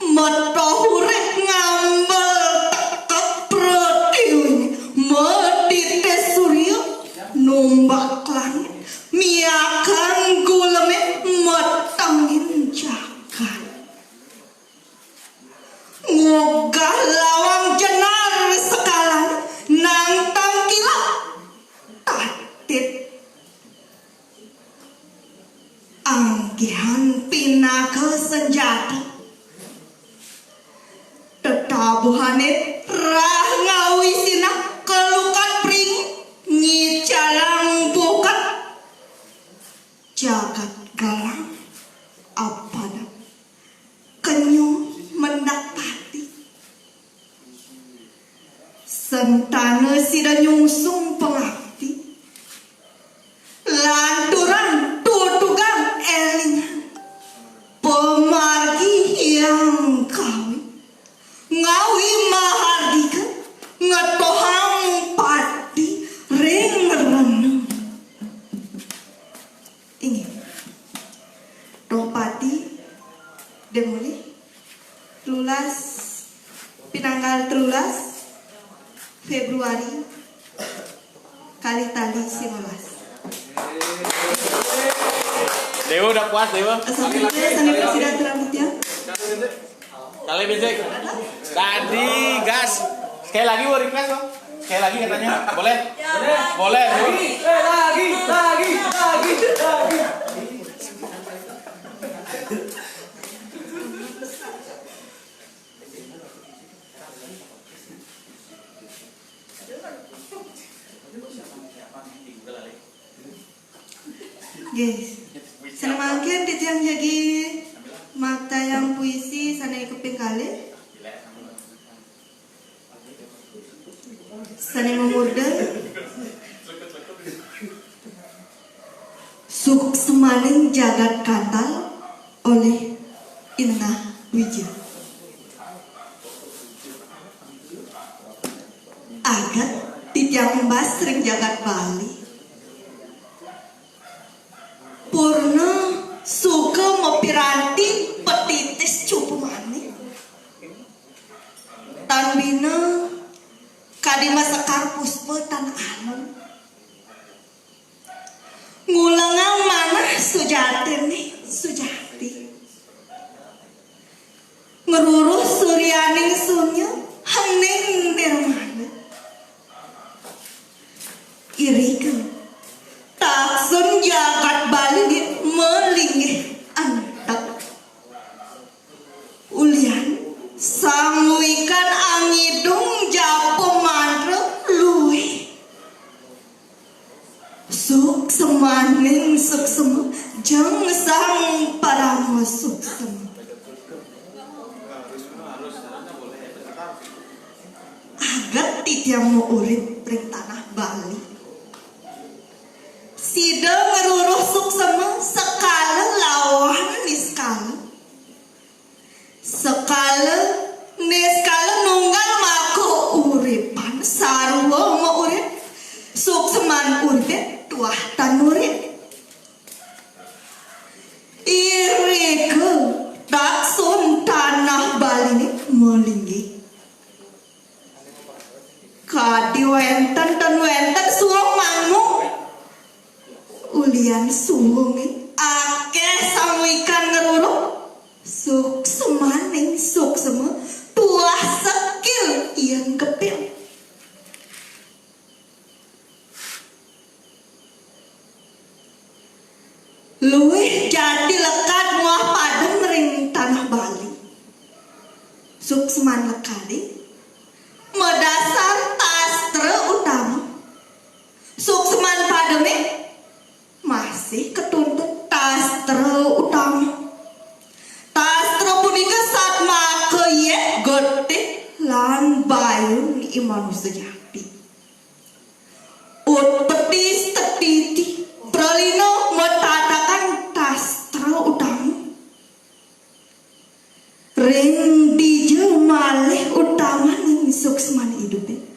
Matahurek ngambel tekak pratiun. Medite surya nombak langit. Miakan gulame matangin jagat. Ngogah lawang jenar sekalan nang tangkila tatit anggihan pinaka senjata tetabuhanit rah ngawisina kelukat pring ngicalang bukat jagat galang apa dah kenyum mendak pati gentana sida nyungsung pengabdi lanturan tutugang elingan pemargi yang kawi ngawi mahardika ngetohang pati ring renung ini Rompati demuli lulas pinanggal terulas Februari kali tali 15. Dewa udah puas Dewa. Asal sana presiden rambutnya. Kali bisik. Tadi gas. Sekali lagi mau request dong. Sekali lagi katanya. Boleh? Boleh. Lagi. Guys, sana makin titiang jadi mata yang puisi sana keping kali. Sana memurda. Suk semaning jagat kantal oleh Inna Wijaya. Agat titiang mbas sering jagat Bali. Purna suka mopiranti petitis cupu mani tanbina kadima sekar puspa tan alon ngulangang mana sujati ngeruruh suryaning sunya hening nirmana irika taksun jagat Bali di melinggih antak ulian sanguikan angidung japo mantra luwe suk semaning suk sema jeng sang parama suk sema agat titiang mo urip pring tanah Bali sida ngeruruh suk sema sekala lawan niskala sekala niskala nunggal mako uripan sarwa ma urip suk seman urip tuah tan urip irike taksun tanah Bali ni melinggi kadi wenten tan wenten suang mangu ulian sungungi akeh sanguikan ngeruruh suk semaning suk sema tuah sekil yang kepil luwih jadi lekat muah padem ring tanah Bali suk seman lekali medasar tastra utama suk seman pademe masih ketuntut tastra utama tastra punika satma keye gotik lan bayu ni imanu sejati utpetis tetiti pralino metatakan tastra utama ring dije malih utama ning suksman hidupe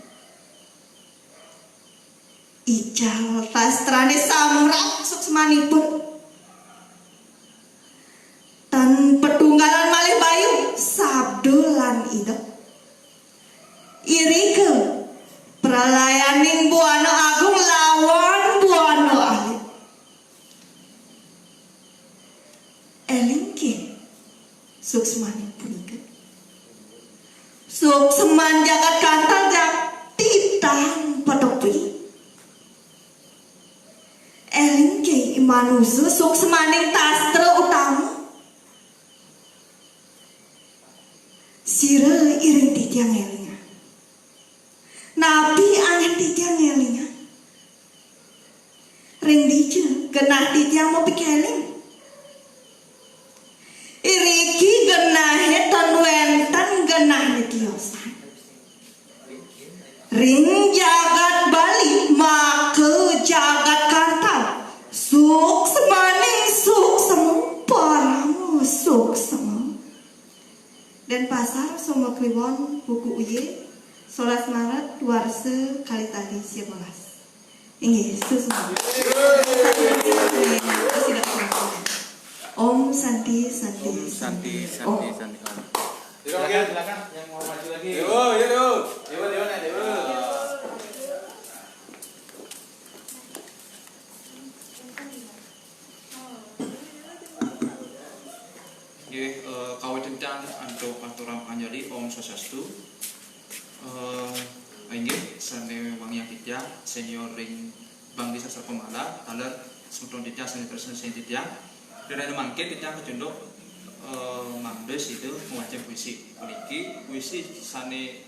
ical tastrane samrak suksmanipun tan petunggalan malih bayu sabdo lan ida irike pralayaning buana agung lawan buana alit elingke suksmanipun sukseman jagat kantal jak titang patopi elingke imanusu suksemaning tastra utama sira iring titiang elinga nabi angin titiang elinga ring dije genah titiang mau pikeling iriki genah tan wentan genah tiosan Ring jagat Bali maka jagat Kartal suk semaning suk semu parang suk semu. Dan pasar Soma Kliwon buku uye 11 Maret Warse kali tadi siap mengas. Ini semua. Om Santi Santi Santi. Silakan yang mau maju lagi. Kawit kencang untuk aturan panjali Om Swastiastu. Inggih sane Wang Yang Ditya senior ring Bang Desa Pemala alat Sutron Ditya senior Ditya. Dan ada mangke Ditya kecunduk mandes itu membaca puisi. Puisi sane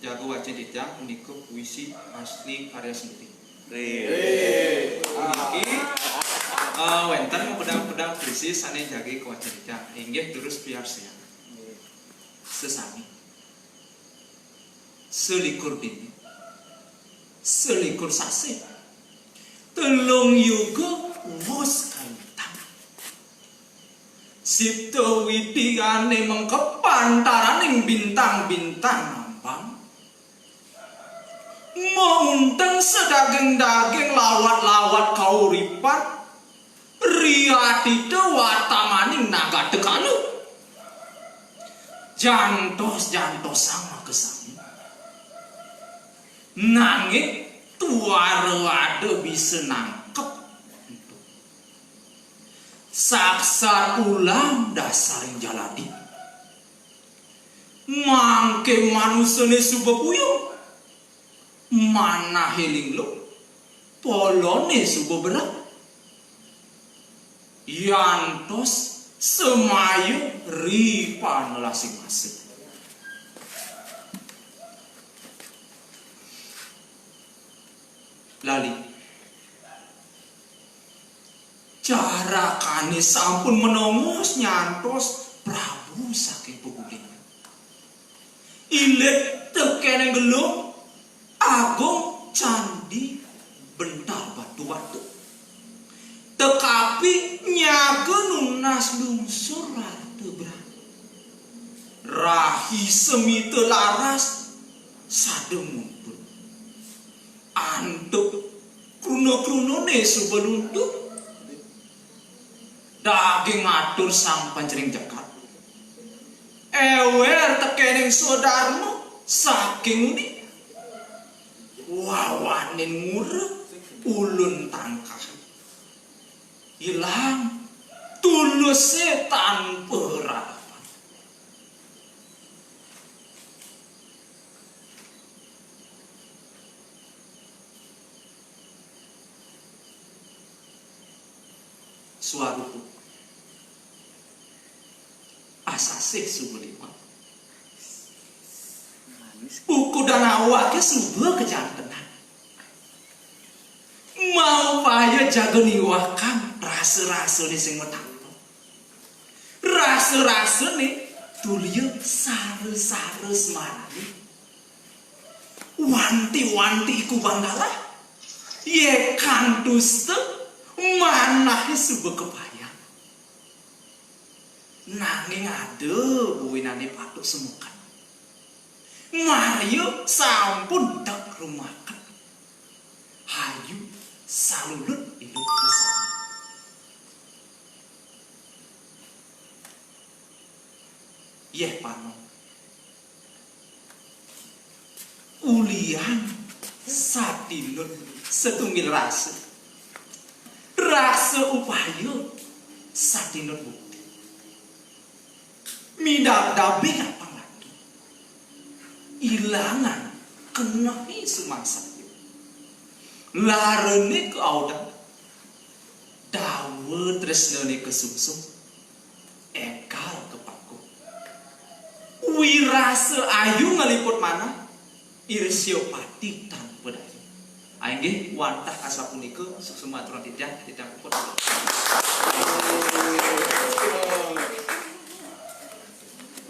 jago wajah Ditya uniku puisi asli karya sendiri. Wenten pedang-pedang puisi sane jagi wajah Ditya. Inggih terus biar saya sesami selikur dini selikur sasi telung yuga wos kantang sipto widiane mengkep antaraning bintang-bintang nampang monten sedaging-daging lawat-lawat kauripan riyati watamaning naga dekalu jantos sama kesami nanging tuare ada bisa nangkep saksar ulang dasaring jaladi mangke manusane subepuyung mana heling lo polone subeberat yantos semayu ripan lasing-lasing. Lali cara kane sampun menongos nyantos Prabu saking puguling ilet tekene gelung agung candi bentar batu-batu tekapi nyaga nunas lungsur rada berat rahi semi telaras sadem mumpun antuk kruno-krunone subeluntuk daging ngatur sang pancering jagat ewer tekening sodarmo saking uni wawanin ngurep ulun tangkah hilang tulusnya tanpa harapan. Suarupu asasih subeliman buku dan awaknya subel kejantenan mau paya jaga niwakan rasa-rasa ni sing metangno rasa-rasa ni tuliu sare-sare semarani wanti-wanti iku banggala ye kantus te manah sebe kebayang nanging ada buinane patuk semukan Mario sampun dak rumakan hayu salulut hidup bersama yeh pano ulian satinut setunggal rasa upaya satinut bukti midak dabe apa lagi ilangan kenahi semangsa larene ke audan dawe tresnane ke sumsum ekal ke paku wirase ayu ngeliput mana irsiopati tanpa dayu aingge wantah asapunika semua aturan tidak puput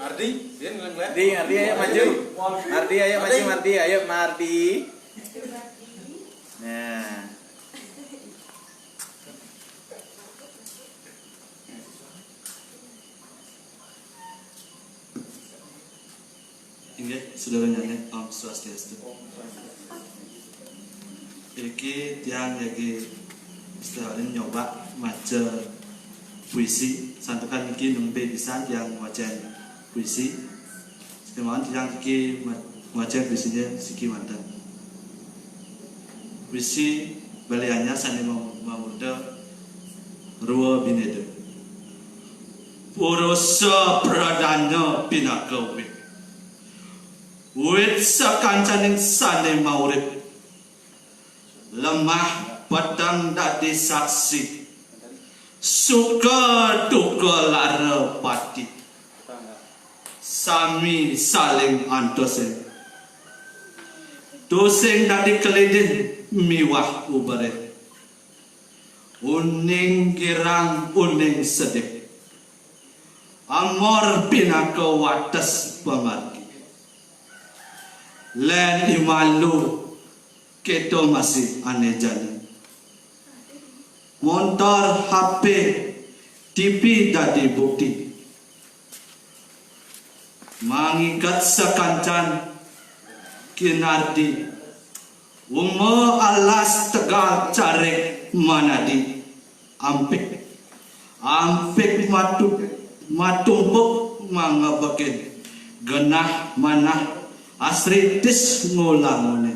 Mardi Mardi, ayo maju. Mardi, ayo maju, Mardi, ayo Mardi. Nah. Inggih, saudara nyanyi Om Swastiastu. Iki tiang lagi istilahnya nyoba maca puisi, santukan iki nembe pisan yang wajan puisi. Kemauan tiang iki wajan puisinya siki mantan. Puisi baliannya sani mamuda Ruwa Binedo. Purusa pradana pinaka wit sakancaning sane maurip lemah padang dadi saksi suka duka lara pati sami saling antose doseng dadi kelidin miwah ubare uning girang uning sedih amor pinaka wates pamargi len imalu keto masih aneh jani motor HP TV dadi bukti mangikat sakancan kinardi umo alas tegal carek manadi ampik matumpuk mangabakin genah manah asritis ngulangone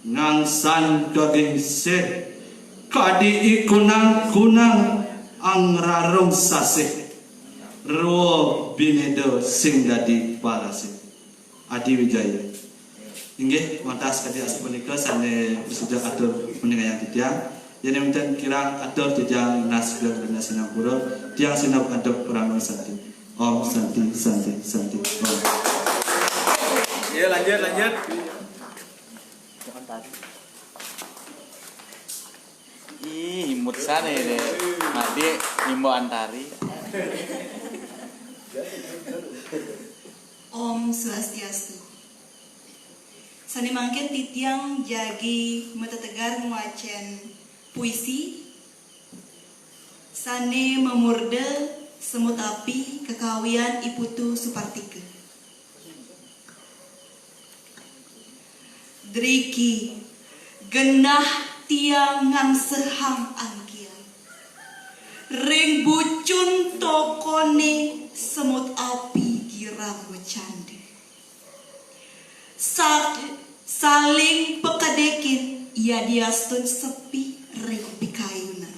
ngangsan kagingse kadi ikunang-kunang ang rarong sasih Ruwa Binedo sing dadi parasih Adi Wijaya. Inggih mantas kadi asih punika sane sudah atur meningayang titiang yen menten kirang atur titiang nas dan sinapura tiang sinap adop pramang santi. Om Santi Santi Santi Om. Ya lanjut. Ih, imut sana deh. Madi imbo antari. Om Swastiastu. Sani mangken titiang jagi metetegar muacen puisi. Sane memurde semut api kekawian Iputu Supartika. Driki genah tiang ngangsehang angkian ring bucun tokone semut api girang wecande saling pekadekin ia diastun sepi ring pikayunan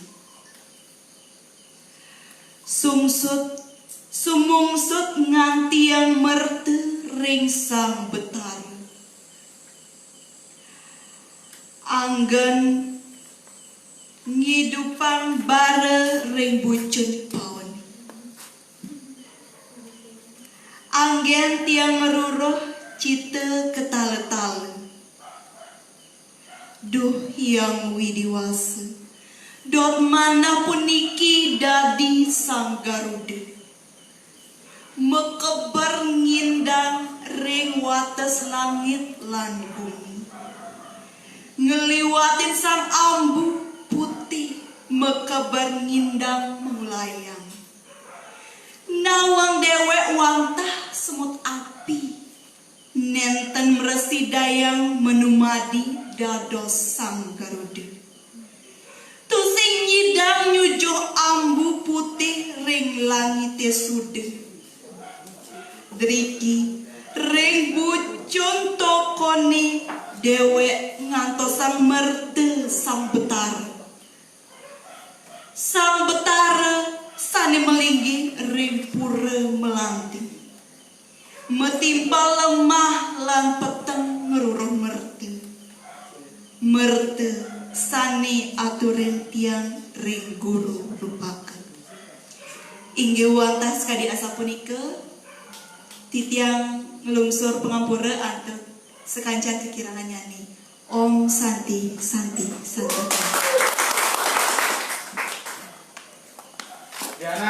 sumungsut nganti yang merte ring sang betar anggen ngidupang bare ring bucun paon anggen tiang meruruh cite ketale-tale duh yang widiwase dot mana puniki dadi sang Garuda mekeber ngindang ring wates langit lan bumi ngeliwatin sang ambu putih mekeber ngindang melayang nawang dewek wantah semut api nenten meresi dayang menumadi dados sang Garuda tusing nyidang nyujuh ambu putih ring langite sude driki ring bucun tokoni dewek ngantos sang merte sang betara sane melinggi ring pura melanting metimpa lemah lan peteng ngeruruh merte sane aturen tiang ring guru lupakan inggih wantas kadi asa punika titiang ngelungsur pengampura antep sekancan kekirangan nyanyi Om Santi Santi Santi. Diana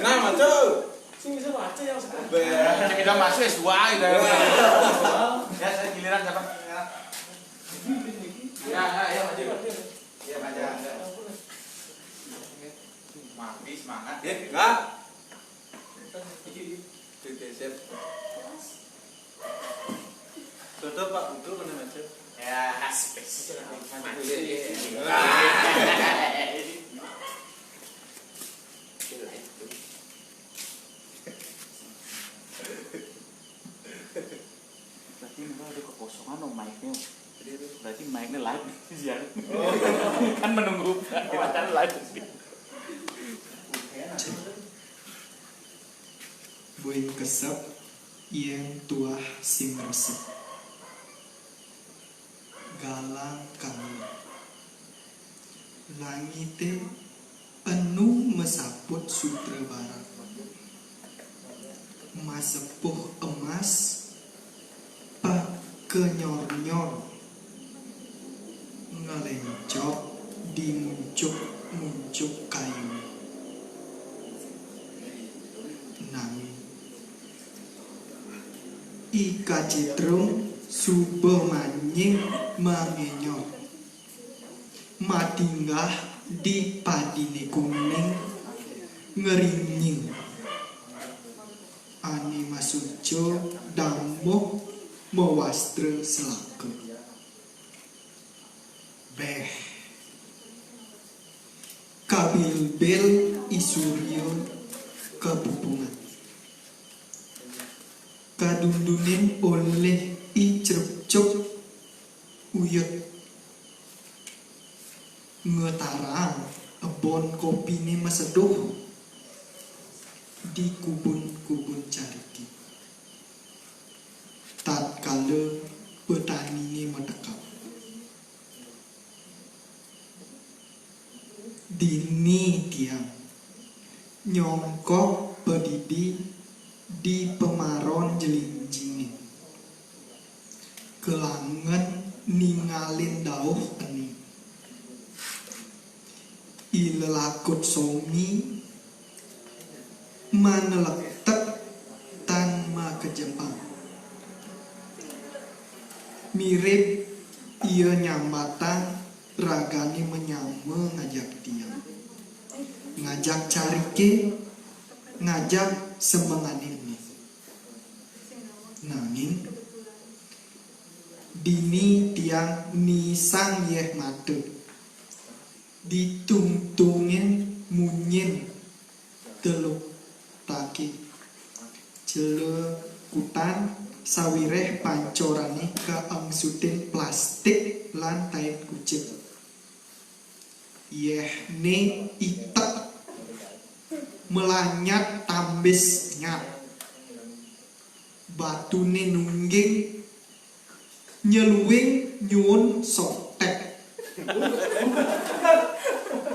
Enak maco. Sing bisa baca yang sekarang. Kita masuk S2 gitu. Ya, saya giliran siapa? Ya, maju. Ya, maju. Mati semangat. Enggak. Sip. Tutup Pak, tutup mana macam? Ya, spesial. Berarti memang ada kekosongan no mic-nya. Berarti mic-nya live ya. Kan menunggu acara live. Buin kesep yang tuah sing resep galang kami langite anu mesaput sutra barat masepuh emas pak kenyor-nyor ngelencok di muncuk kayu nami ika citrung subuh manying mangenyor matinggah di padine kuning ngerinying ani masujo damuh mewastra selake beh kabil-bil isuryo kebupungan kadundunin oleh icercuk uyut ngetarang ebon kopine meseduh di kubun-kubun cariki tatkala petani mendekap dini tiang nyongkok pedidi di pemaron jelinjingin kelangan ningalin dauh eni ilelakut somi maneletek tanma kejepang mirip ia nyambatan ragani menyama ngajak tiang ngajak carike ngajak semenganin nanging dini tiang nisang yeh mate ditungtungin munyin teluk taki jele kutan sawireh pancorane keangsutin plastik lantai kucing yeh ne itak melanyat tambis nyat batune nungging nyeluwing nyuwun sotek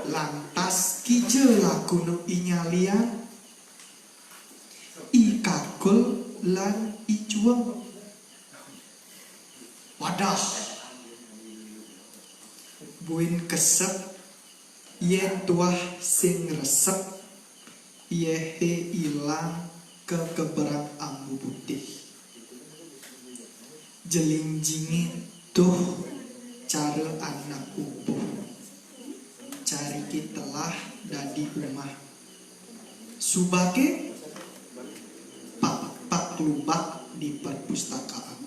lantas kije lakuno inyalian ikakul lan icuang wadah buin kesep yen tuah sing resep yehe ilang kekeberang ambu putih jelingjingin tuh cara anak ubuh cari kitelah dadi umah subake pak lubak di perpustakaan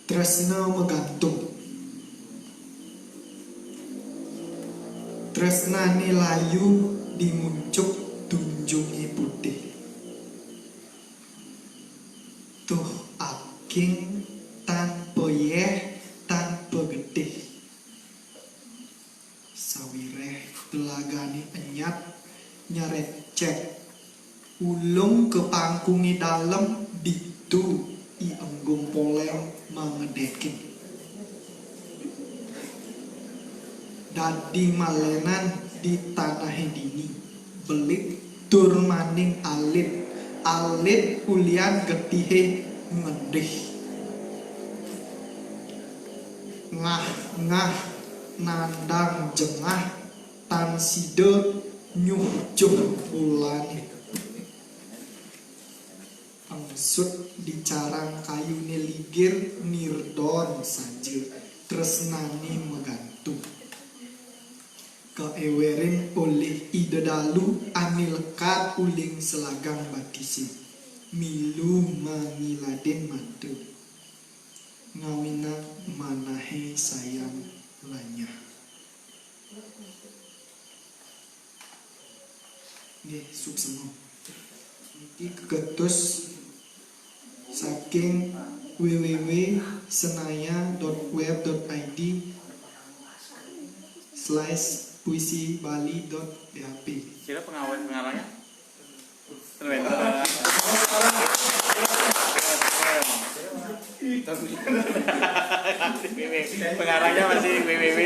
tresna megantung tresnane layu dimuncuk tunjungi putih tuh aking tanpa yeh tanpa getih sawireh telagani enyat nyarecek ulung ke pangkungi dalam ditu i enggung poleng mangedekin dadi malenan di tanah dini belik tur maning alit ulian getihe ngedih ngah ngah nandang jengah tan sidut nyuh juh bulan angsut dicarang kayu neligir nirdon saja tresnani megantung keewerin oleh ide dalu anilkat uling selagang batisi milu mangiladen mantu ngamina manahe sayang lanya. Nggih suksema iki kegetus saking www.senaya.web.id/puisibali.php. Kira pengarangnya? Pengarangnya masih www.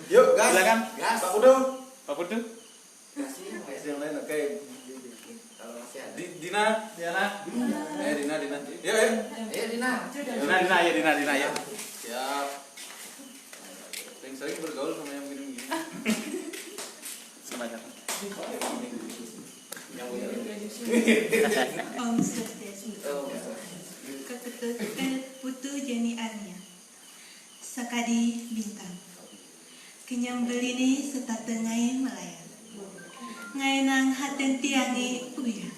Yuk, gas. Silakan. Gas. Pak Putu. Pak Putu. Yang lain oke. Dina. Dina. Yuk, Dina ya. Siap. Sering bergaul sama yang begini-begini. Sama aja. Om Swastiastu. Keketukan Putu Jani Arya. Sakadi Bintang. Kenyang belini serta tengai melayan. Ngainang haten tiangi uya.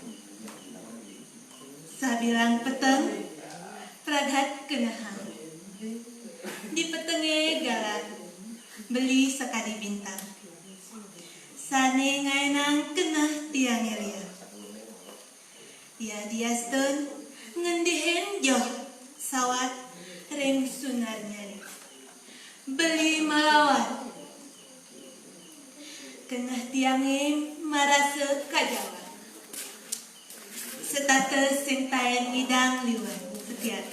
Sabilang peteng pragat kenahan. Di petenge galat beli sakadi bintang. Sane ngainang kenah tiangi ria. Ya diastun ngendihin joh sawat reng sunar nyari. Beli malawat kenah tiangim marase kajawan status sing taen ngidang liwan setiap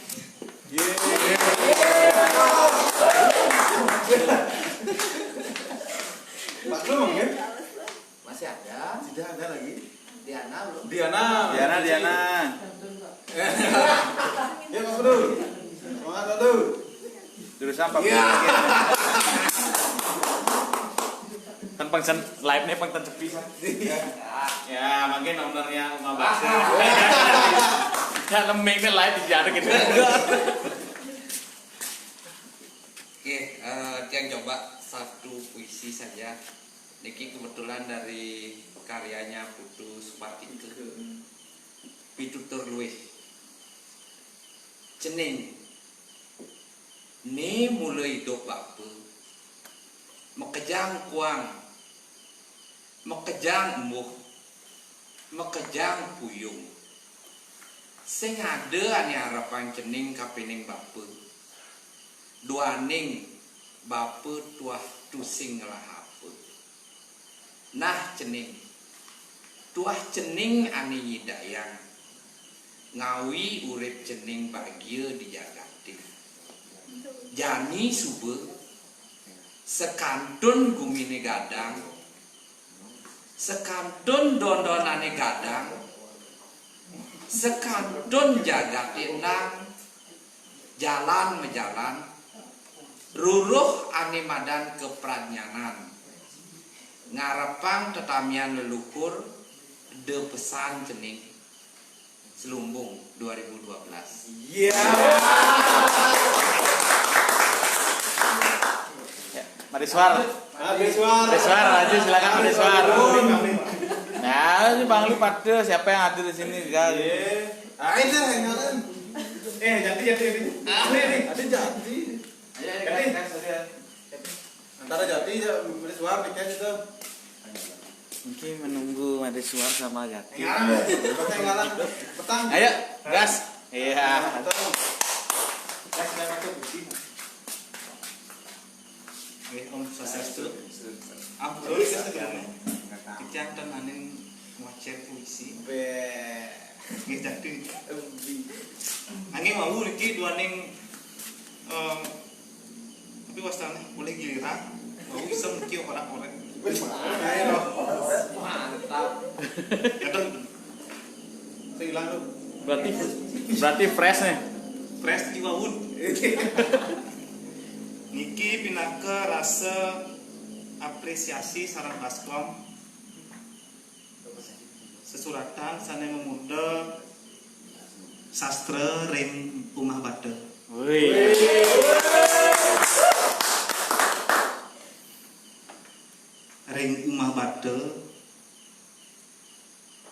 Maklum ya? Masih ada? Tidak ada lagi. Diana belum? Diana. Ya Pak Putu. Semangat Pak Putu. Jurusan Pak Putu. Kan pangsen live nih pangsen sepi. Ya, makin ownernya Uma Baksa. Ya lemeng nih live dijarah gitu. Oke, yang coba satu puisi saja. Niki kebetulan dari karyanya Putu Supartike. Pitutur luwih. Cening. Ne mulai hidup bapa. Mekejang kuang. Mekejang embuh. Mekejang puyung. Sing ada ane harapan cening kapening bapa. Duaning bapa tuah tusing lahapa. Nah cening. Tuah cening ane nyidayang. Ngawi urip cening bahagia di jagati. Jani sube sekantun gumine gadang. Sekantun dondonane gadang. Sekantun jagat endang. Jalan mejalan. Ruruh ane madan kepradnyanan. Ngarepang tetamian leluhur de pesan cening. Selumbung 2012. Mariswar. Maju silakan Mariswar. Nah, ini Bang Lu pada siapa yang hadir di sini guys? Itu yang jati. Antara jati Mariswar dikit itu. Mungkin menunggu Mariswar sama Jati. Petang. Ayo, gas. Iya. Gas sudah masuk. Om Swastiastu. Ampun Kijang dan anin wajar puisi. Nggih dadi. Angin mau niki duaning tapi wastane boleh giliran. Mau bisa niki orang-orang. Mantap. Hilang lu. Berarti fresh nih. Fresh di wawun. Niki pinake rasa apresiasi sareng baskom sesuratan sane memuda sastra ring Umah Bate. Ring Umah Bate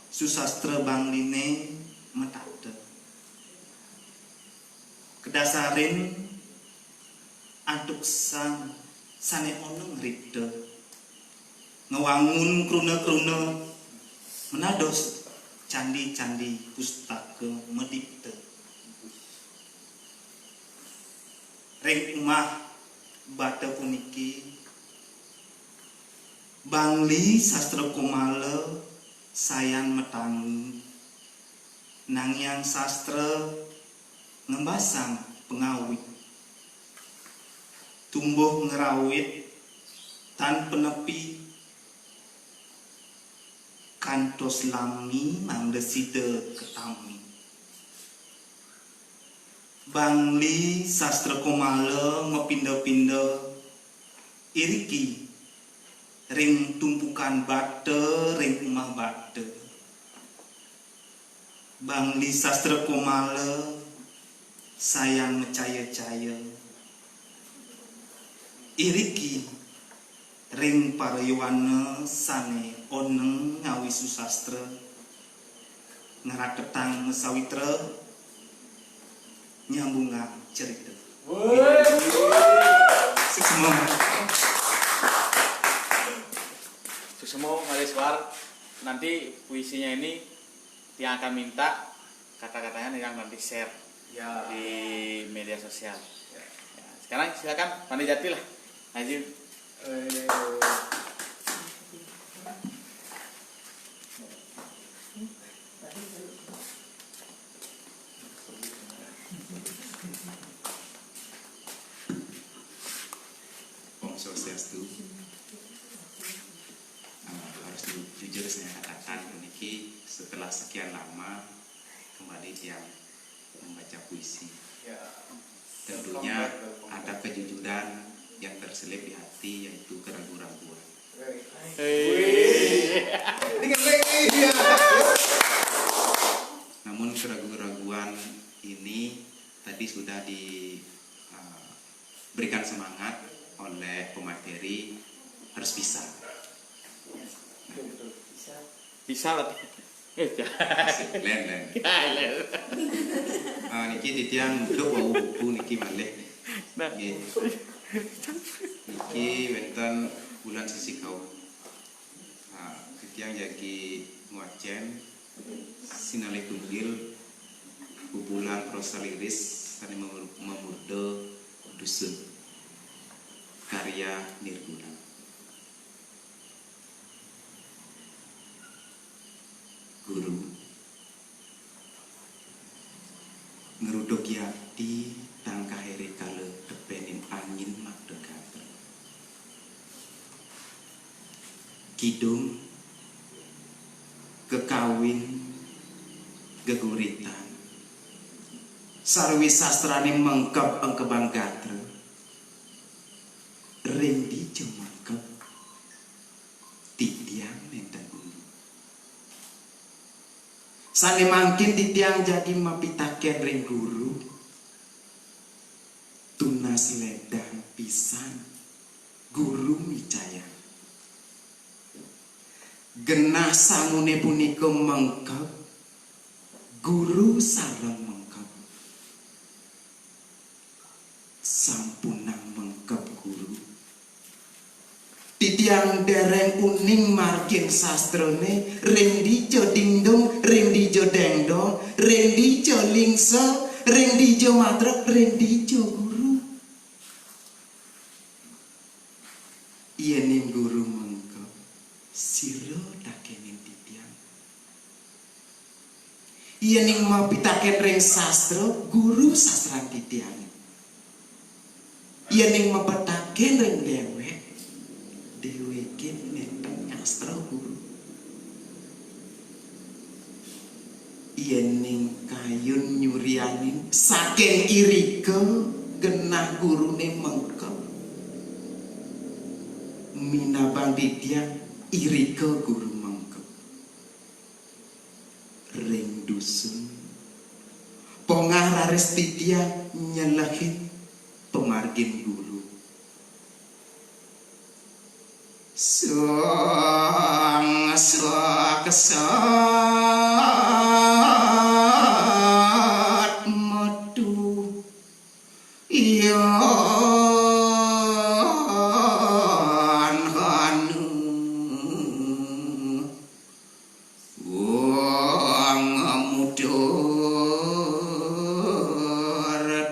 susastra bangline metade. Kedasarin antuk sang sane ono ngripte ngewangun kruna-kruna menados candi-candi pustaka medipte. Ring Umah Bate puniki bangli sastra komala sayan metangi nangyang sastra ngembasang pengawit tumbuh ngerawit tan penepi kantos lami mangdeside ketami. Bangli sastra komala ngepinda-pinda iriki ring tumpukan bate ring Umah Bate. Bangli sastra komala sayang mecaya-caya iriki ring parayuwana sane oneng ngawi susastra ngeraketang sawitra nyambunga cerita. Semua Maliswar, nanti puisinya ini yang akan minta kata-katanya yang nanti share di media sosial. Ya, sekarang silakan Pandai Jati lah, Najib. Om Swastiastu. Harus jujur saya katakan ini setelah sekian lama kembali yang membaca puisi. Tentunya ada kejujuran yang terselip di hati, yaitu keraguan-raguan. Namun keraguan-raguan ini tadi sudah diberikan semangat oleh pemateri, harus bisa. Bisa lah. Len. Niki titiang duduk bau buku niki malih. Niki wenten bulan sisikau. Titiang jadi nguacen sinale tunggil bubulan prosa liris sane memurde dusun karya Nirguna. Guru ngeruduk yati tangkah heri kale tepenin angin magdegate kidung kekawin geguritan sarwi sastrane mengkep engkebang gatre rendi jemangkep titiang nenten sane mangkin titiang jadi mapitaken ring guru tunas ledang pisan guru micaya genah sangune punika mengkep guru sareng mengkep sampunang mengkep guru titiang dereng uning margin sastrone ring dijo dingdong ring dijo dengdong ring dijo lingso ring dijo matrek ring dijo guru yening guru mengkep siro dakening titiang yening mapitaken ring sastra guru sastran titiang yening mapetaken ring dewek dewekin nenteng nyastra guru yening kayun nyurianin saking irike genah gurune mengkep minabang didiang iri ke guru mengkep ring dusun pongah lares didiang nyelahin pemargin guru sang kesat medu yan hanu wang mudor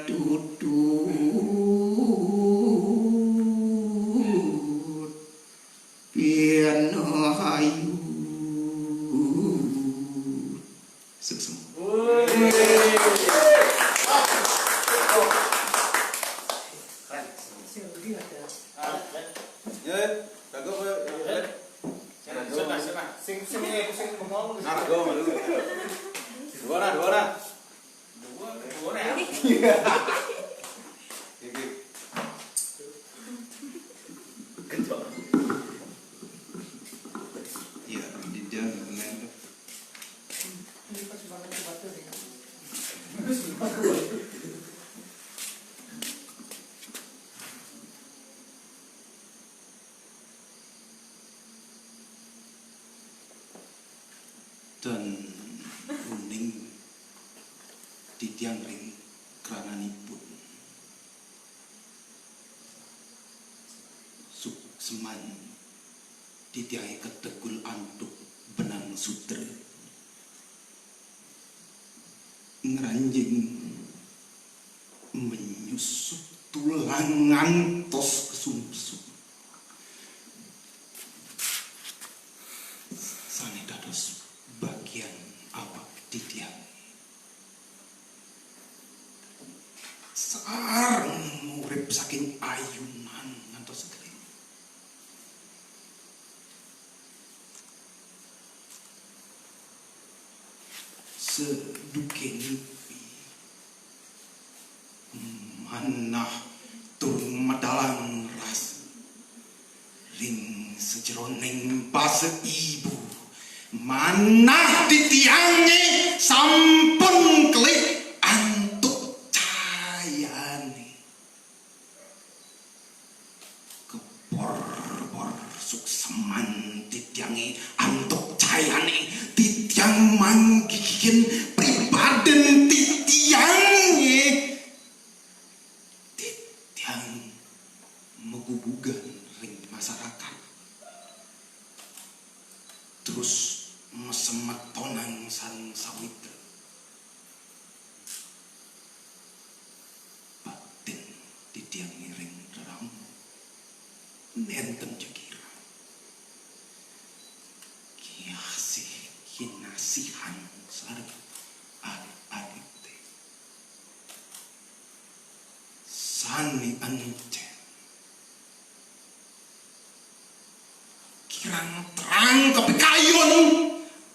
tutut pian hayu sukses. Iya, dia main. Dan uning di tiang ring kerananipun sukseman di tiang ketegul antuk benang sutra ngeranjing menyusup tulang ngantos kesumsum sane dados bagian awak di tiang sareng urip saking ayunan ngantos kering seduke nipi manah turun madalang ras ring sejroning base ibu manah ditiange sampun klik antuk cayane kebor-bor sukseman ditiange antuk cayane titiang manggihin pribaden titiange titiang megubugan ring masyarakat terus mesemetonan sang sawita batin ditiang ring ram nenten jekira kiasih kinasihan sareng adik-adik teh sani ancen kirang terang kepikayun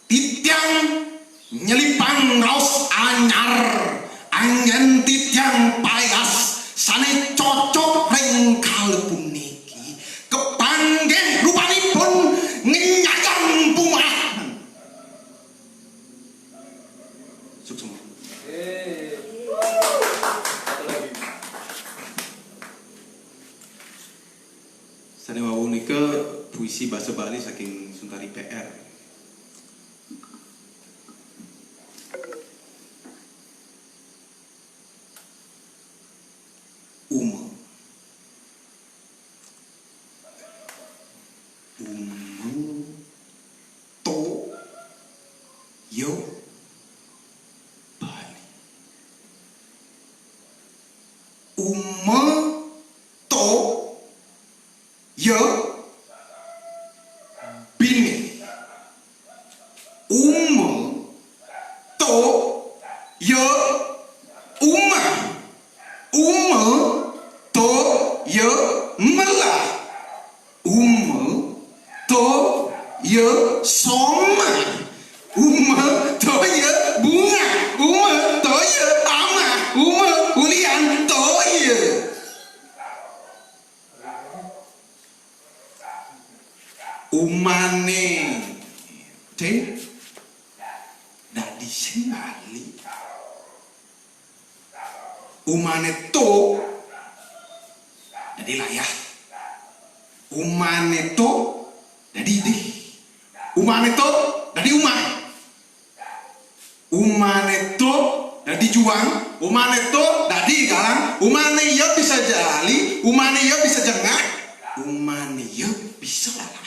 titiang nyelipang raos anyar angin titiang payas sane cocok ring kalepun niki kepanggih rupanipun ngenyayang pumahan sukses sane wau nika puisi bahasa Bali saking Suntari PR to yo Bali to yo bini to yo to yo melah to yo soma to yo bunga to yo ama ulian to yo umane ten dadi sing bali umane to dadi layah umane to dadi deh umane to dadi umah umane to dadi juang umane to dadi galang umane ya bisa jali umane ya bisa jengah umane ya bisa lalah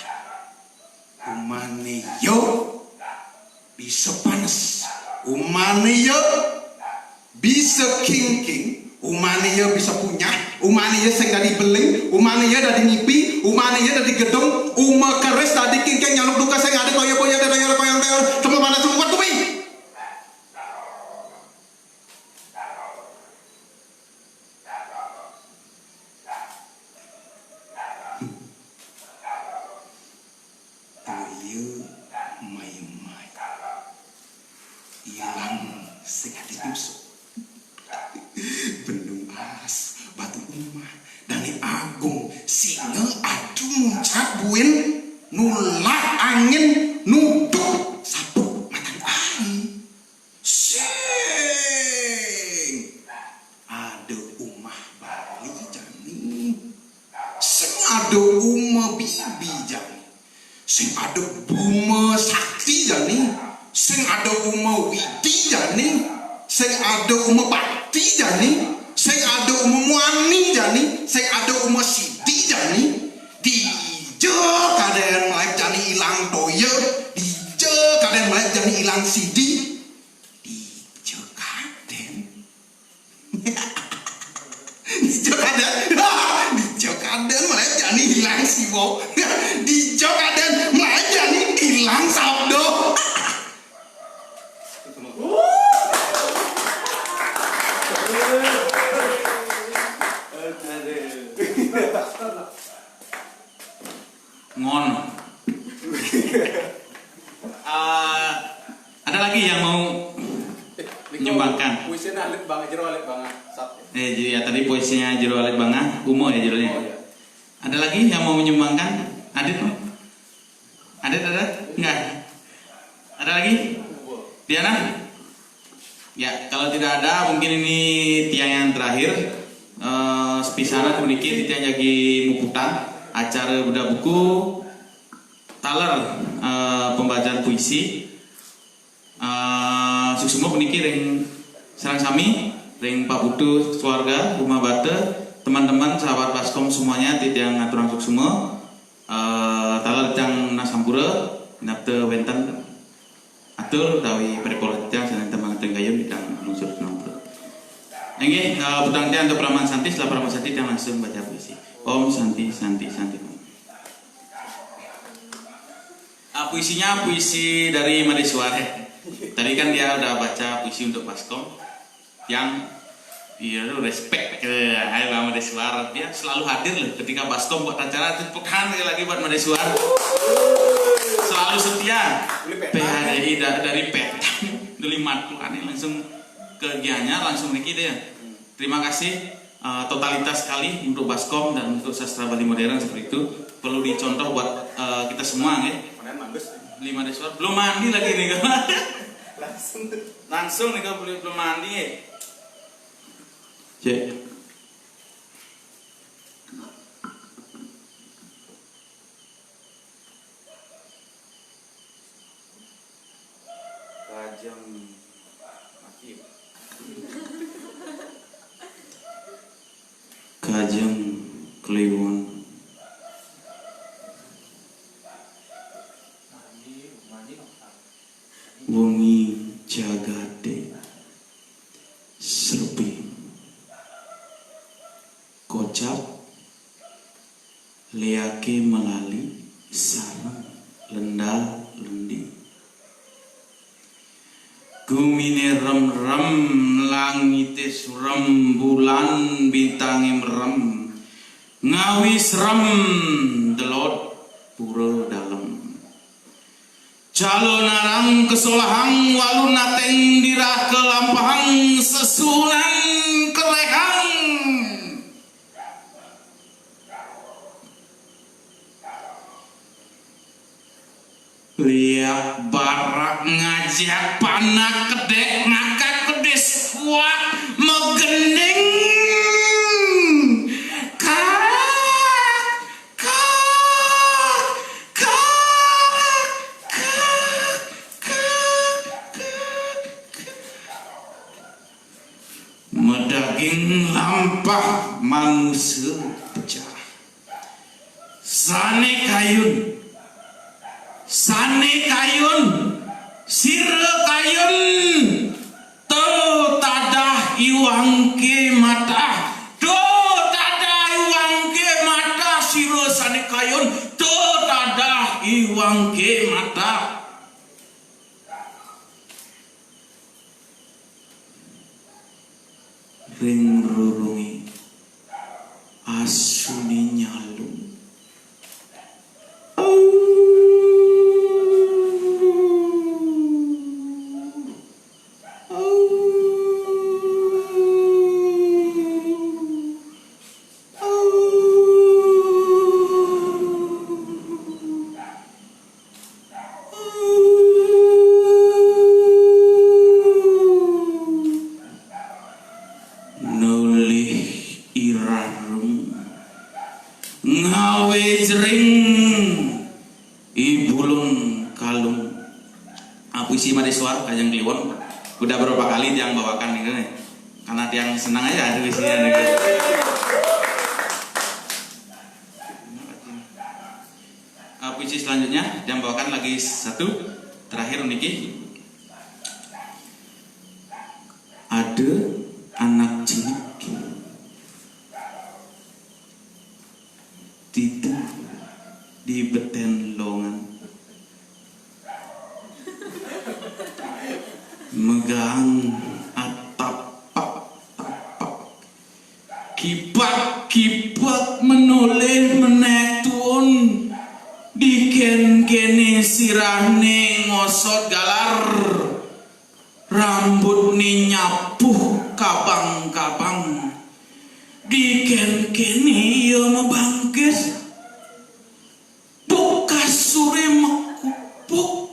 umane yo bisa panas umane yo bisa king umane yo bisa punya umane yo sing dari beling umane yo dari ngipi umane yo dari gedung uma keres tadi king nyaluk duka sing ada koyo-koyo koyong semua panas semua tumi bendung as batu umah dani agung singa adung cabuin nulak angin nuduk sabuk matan angin sing ada umah Bali jani sing ada umah bibi jani sing ada buma sakti jani sing ada umah widi jani sing ada umah bakti jani sing ada umah muani jani sing ada umah sidi jani dijo kaden melek jani ilang toye dijo kaden melek jani ilang sidi dijo kaden dijo kaden melek jani ilang siwo dijo kaden melek jani ilang sabdo ngono. Ada lagi yang mau menyumbangkan? Puisinya alit banget, jero alit banget. Jadi ya tadi puisinya jero alit banget, umo ya jeronya. Ada lagi yang mau menyumbangkan? Adit? Adit ada? Enggak. Ada lagi? Diana? Ya, kalau tidak ada mungkin ini tiang yang terakhir. Sepisana komunikasi tiang jadi mukutan acara budak buku taler pembacaan puisi semua peniki ring sarang sami ring Pak Butuh keluarga rumah bate teman-teman sahabat baskom semuanya titiang aturan semua taler yang nasampura napte wenten atur tawi perkolat yang sanang teman tenggayun bidang unsur nampura. Ini petang tiang untuk Praman Santi setelah Praman Santi yang langsung baca puisi. Om Santi. Puisinya puisi dari Madeswar. Tadi kan dia udah baca puisi untuk Baskom yang dia respect ke Ayah Madeswar. Dia selalu hadir loh ketika Baskom buat acara tepukan lagi buat Madeswar. Selalu setia. PHDI dari Petang dari Matluan langsung kegiatannya langsung Niki deh. Terima kasih. Totalitas sekali untuk Baskom dan untuk sastra Bali modern seperti itu perlu dicontoh buat kita semua ya. Lima Deswar belum mandi lagi nih langsung nih belum mandi ya. Cek. Kajang mati. Kajang Kliwon wengi jagate serpi kocap leake melali sarang lenda lendi gumine rem-rem langite surem bulan bintange merem ngawis rem delot pura dalem calo narang kesolahang walu nateng dirah kelampahang sesunan kerehang lihat barak ngajak panak kedek ngakak kedes kuat megening medaging lampah manusia pecah sane kayun sire kayun to tadah iwang ke mata sire sane kayun to tadah iwang ke mata ring rurungi asuni nyalung puisi Madiswar Kajang Kliwon udah berapa kali yang bawakan ini nih karena yang senang aja ada puisinya nih. Puisi selanjutnya yang bawakan lagi satu terakhir Niki. Ada anak cilik tidur di beten longan megang atap kipak menoleh menetun diken kene sirahne ngosot galar rambut ni nyapuh kabang diken kene ia mebangkis bekas sore mekupuk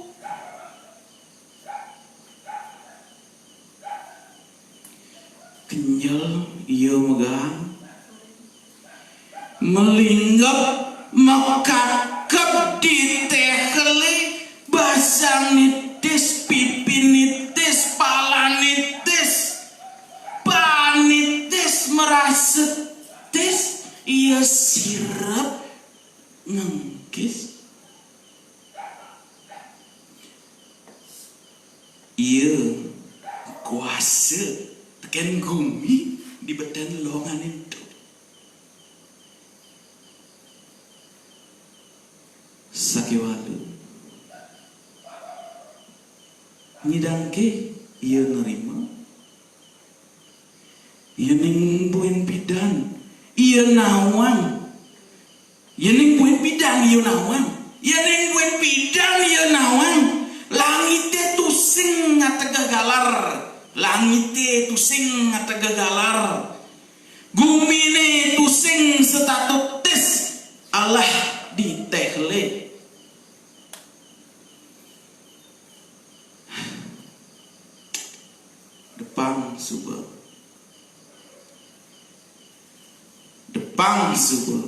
kenyal ia megang melinggap mekakep di tehli basang nitis pipi nitis pala nitis panitis merasa tis ia sirap ngengkis ia kuasa tekan gumi di beten longan itu sakiwalu nyidangke ia nerima ia ningbuin bidan ia nawang ia ningbuin bidan ia nawang ia ningbuin bidan ia nawang langite tusing ngategagalar langite tusing ngategagalar gumine tusing setatutis Allah di tehle depang subuh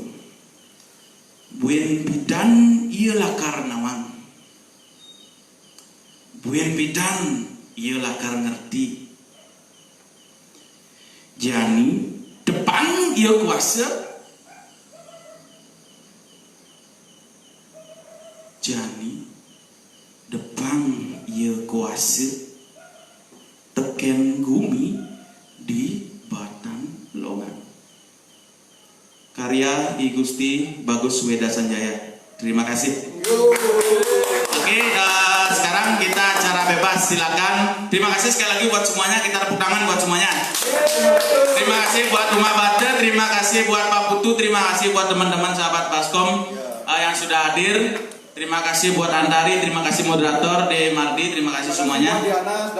buen bidan ialah karnawang buen bidan ialah kar ngerti jani depan ia kuasa jani depan ia kuasa teken gumi di batang longan karya I Gusti Bagus Weda Sanjaya. Terima kasih. Oke, sekarang kita acara bebas, silakan. Terima kasih sekali lagi buat semuanya, kita tepuk tangan buat semuanya. Terima kasih buat Rumah Baca, terima kasih buat Pak Putu, terima kasih buat teman-teman sahabat Baskom yang sudah hadir. Terima kasih buat Andari, terima kasih moderator De Mardi, terima kasih semuanya.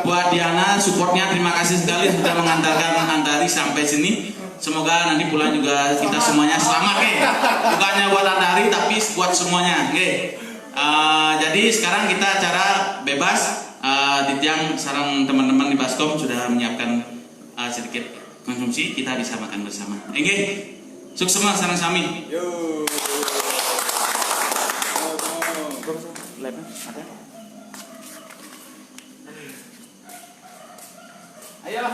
Buat Diana supportnya, terima kasih sekali sudah mengantarkan Andari sampai sini. Semoga nanti pulang juga kita semuanya selamat, bukannya buat Andari tapi buat semuanya. Jadi sekarang kita acara bebas. Titiang sarang teman-teman di Baskom sudah menyiapkan sedikit konsumsi, kita bisa makan bersama. Enggih, sukses semua sarang sami. Ayo,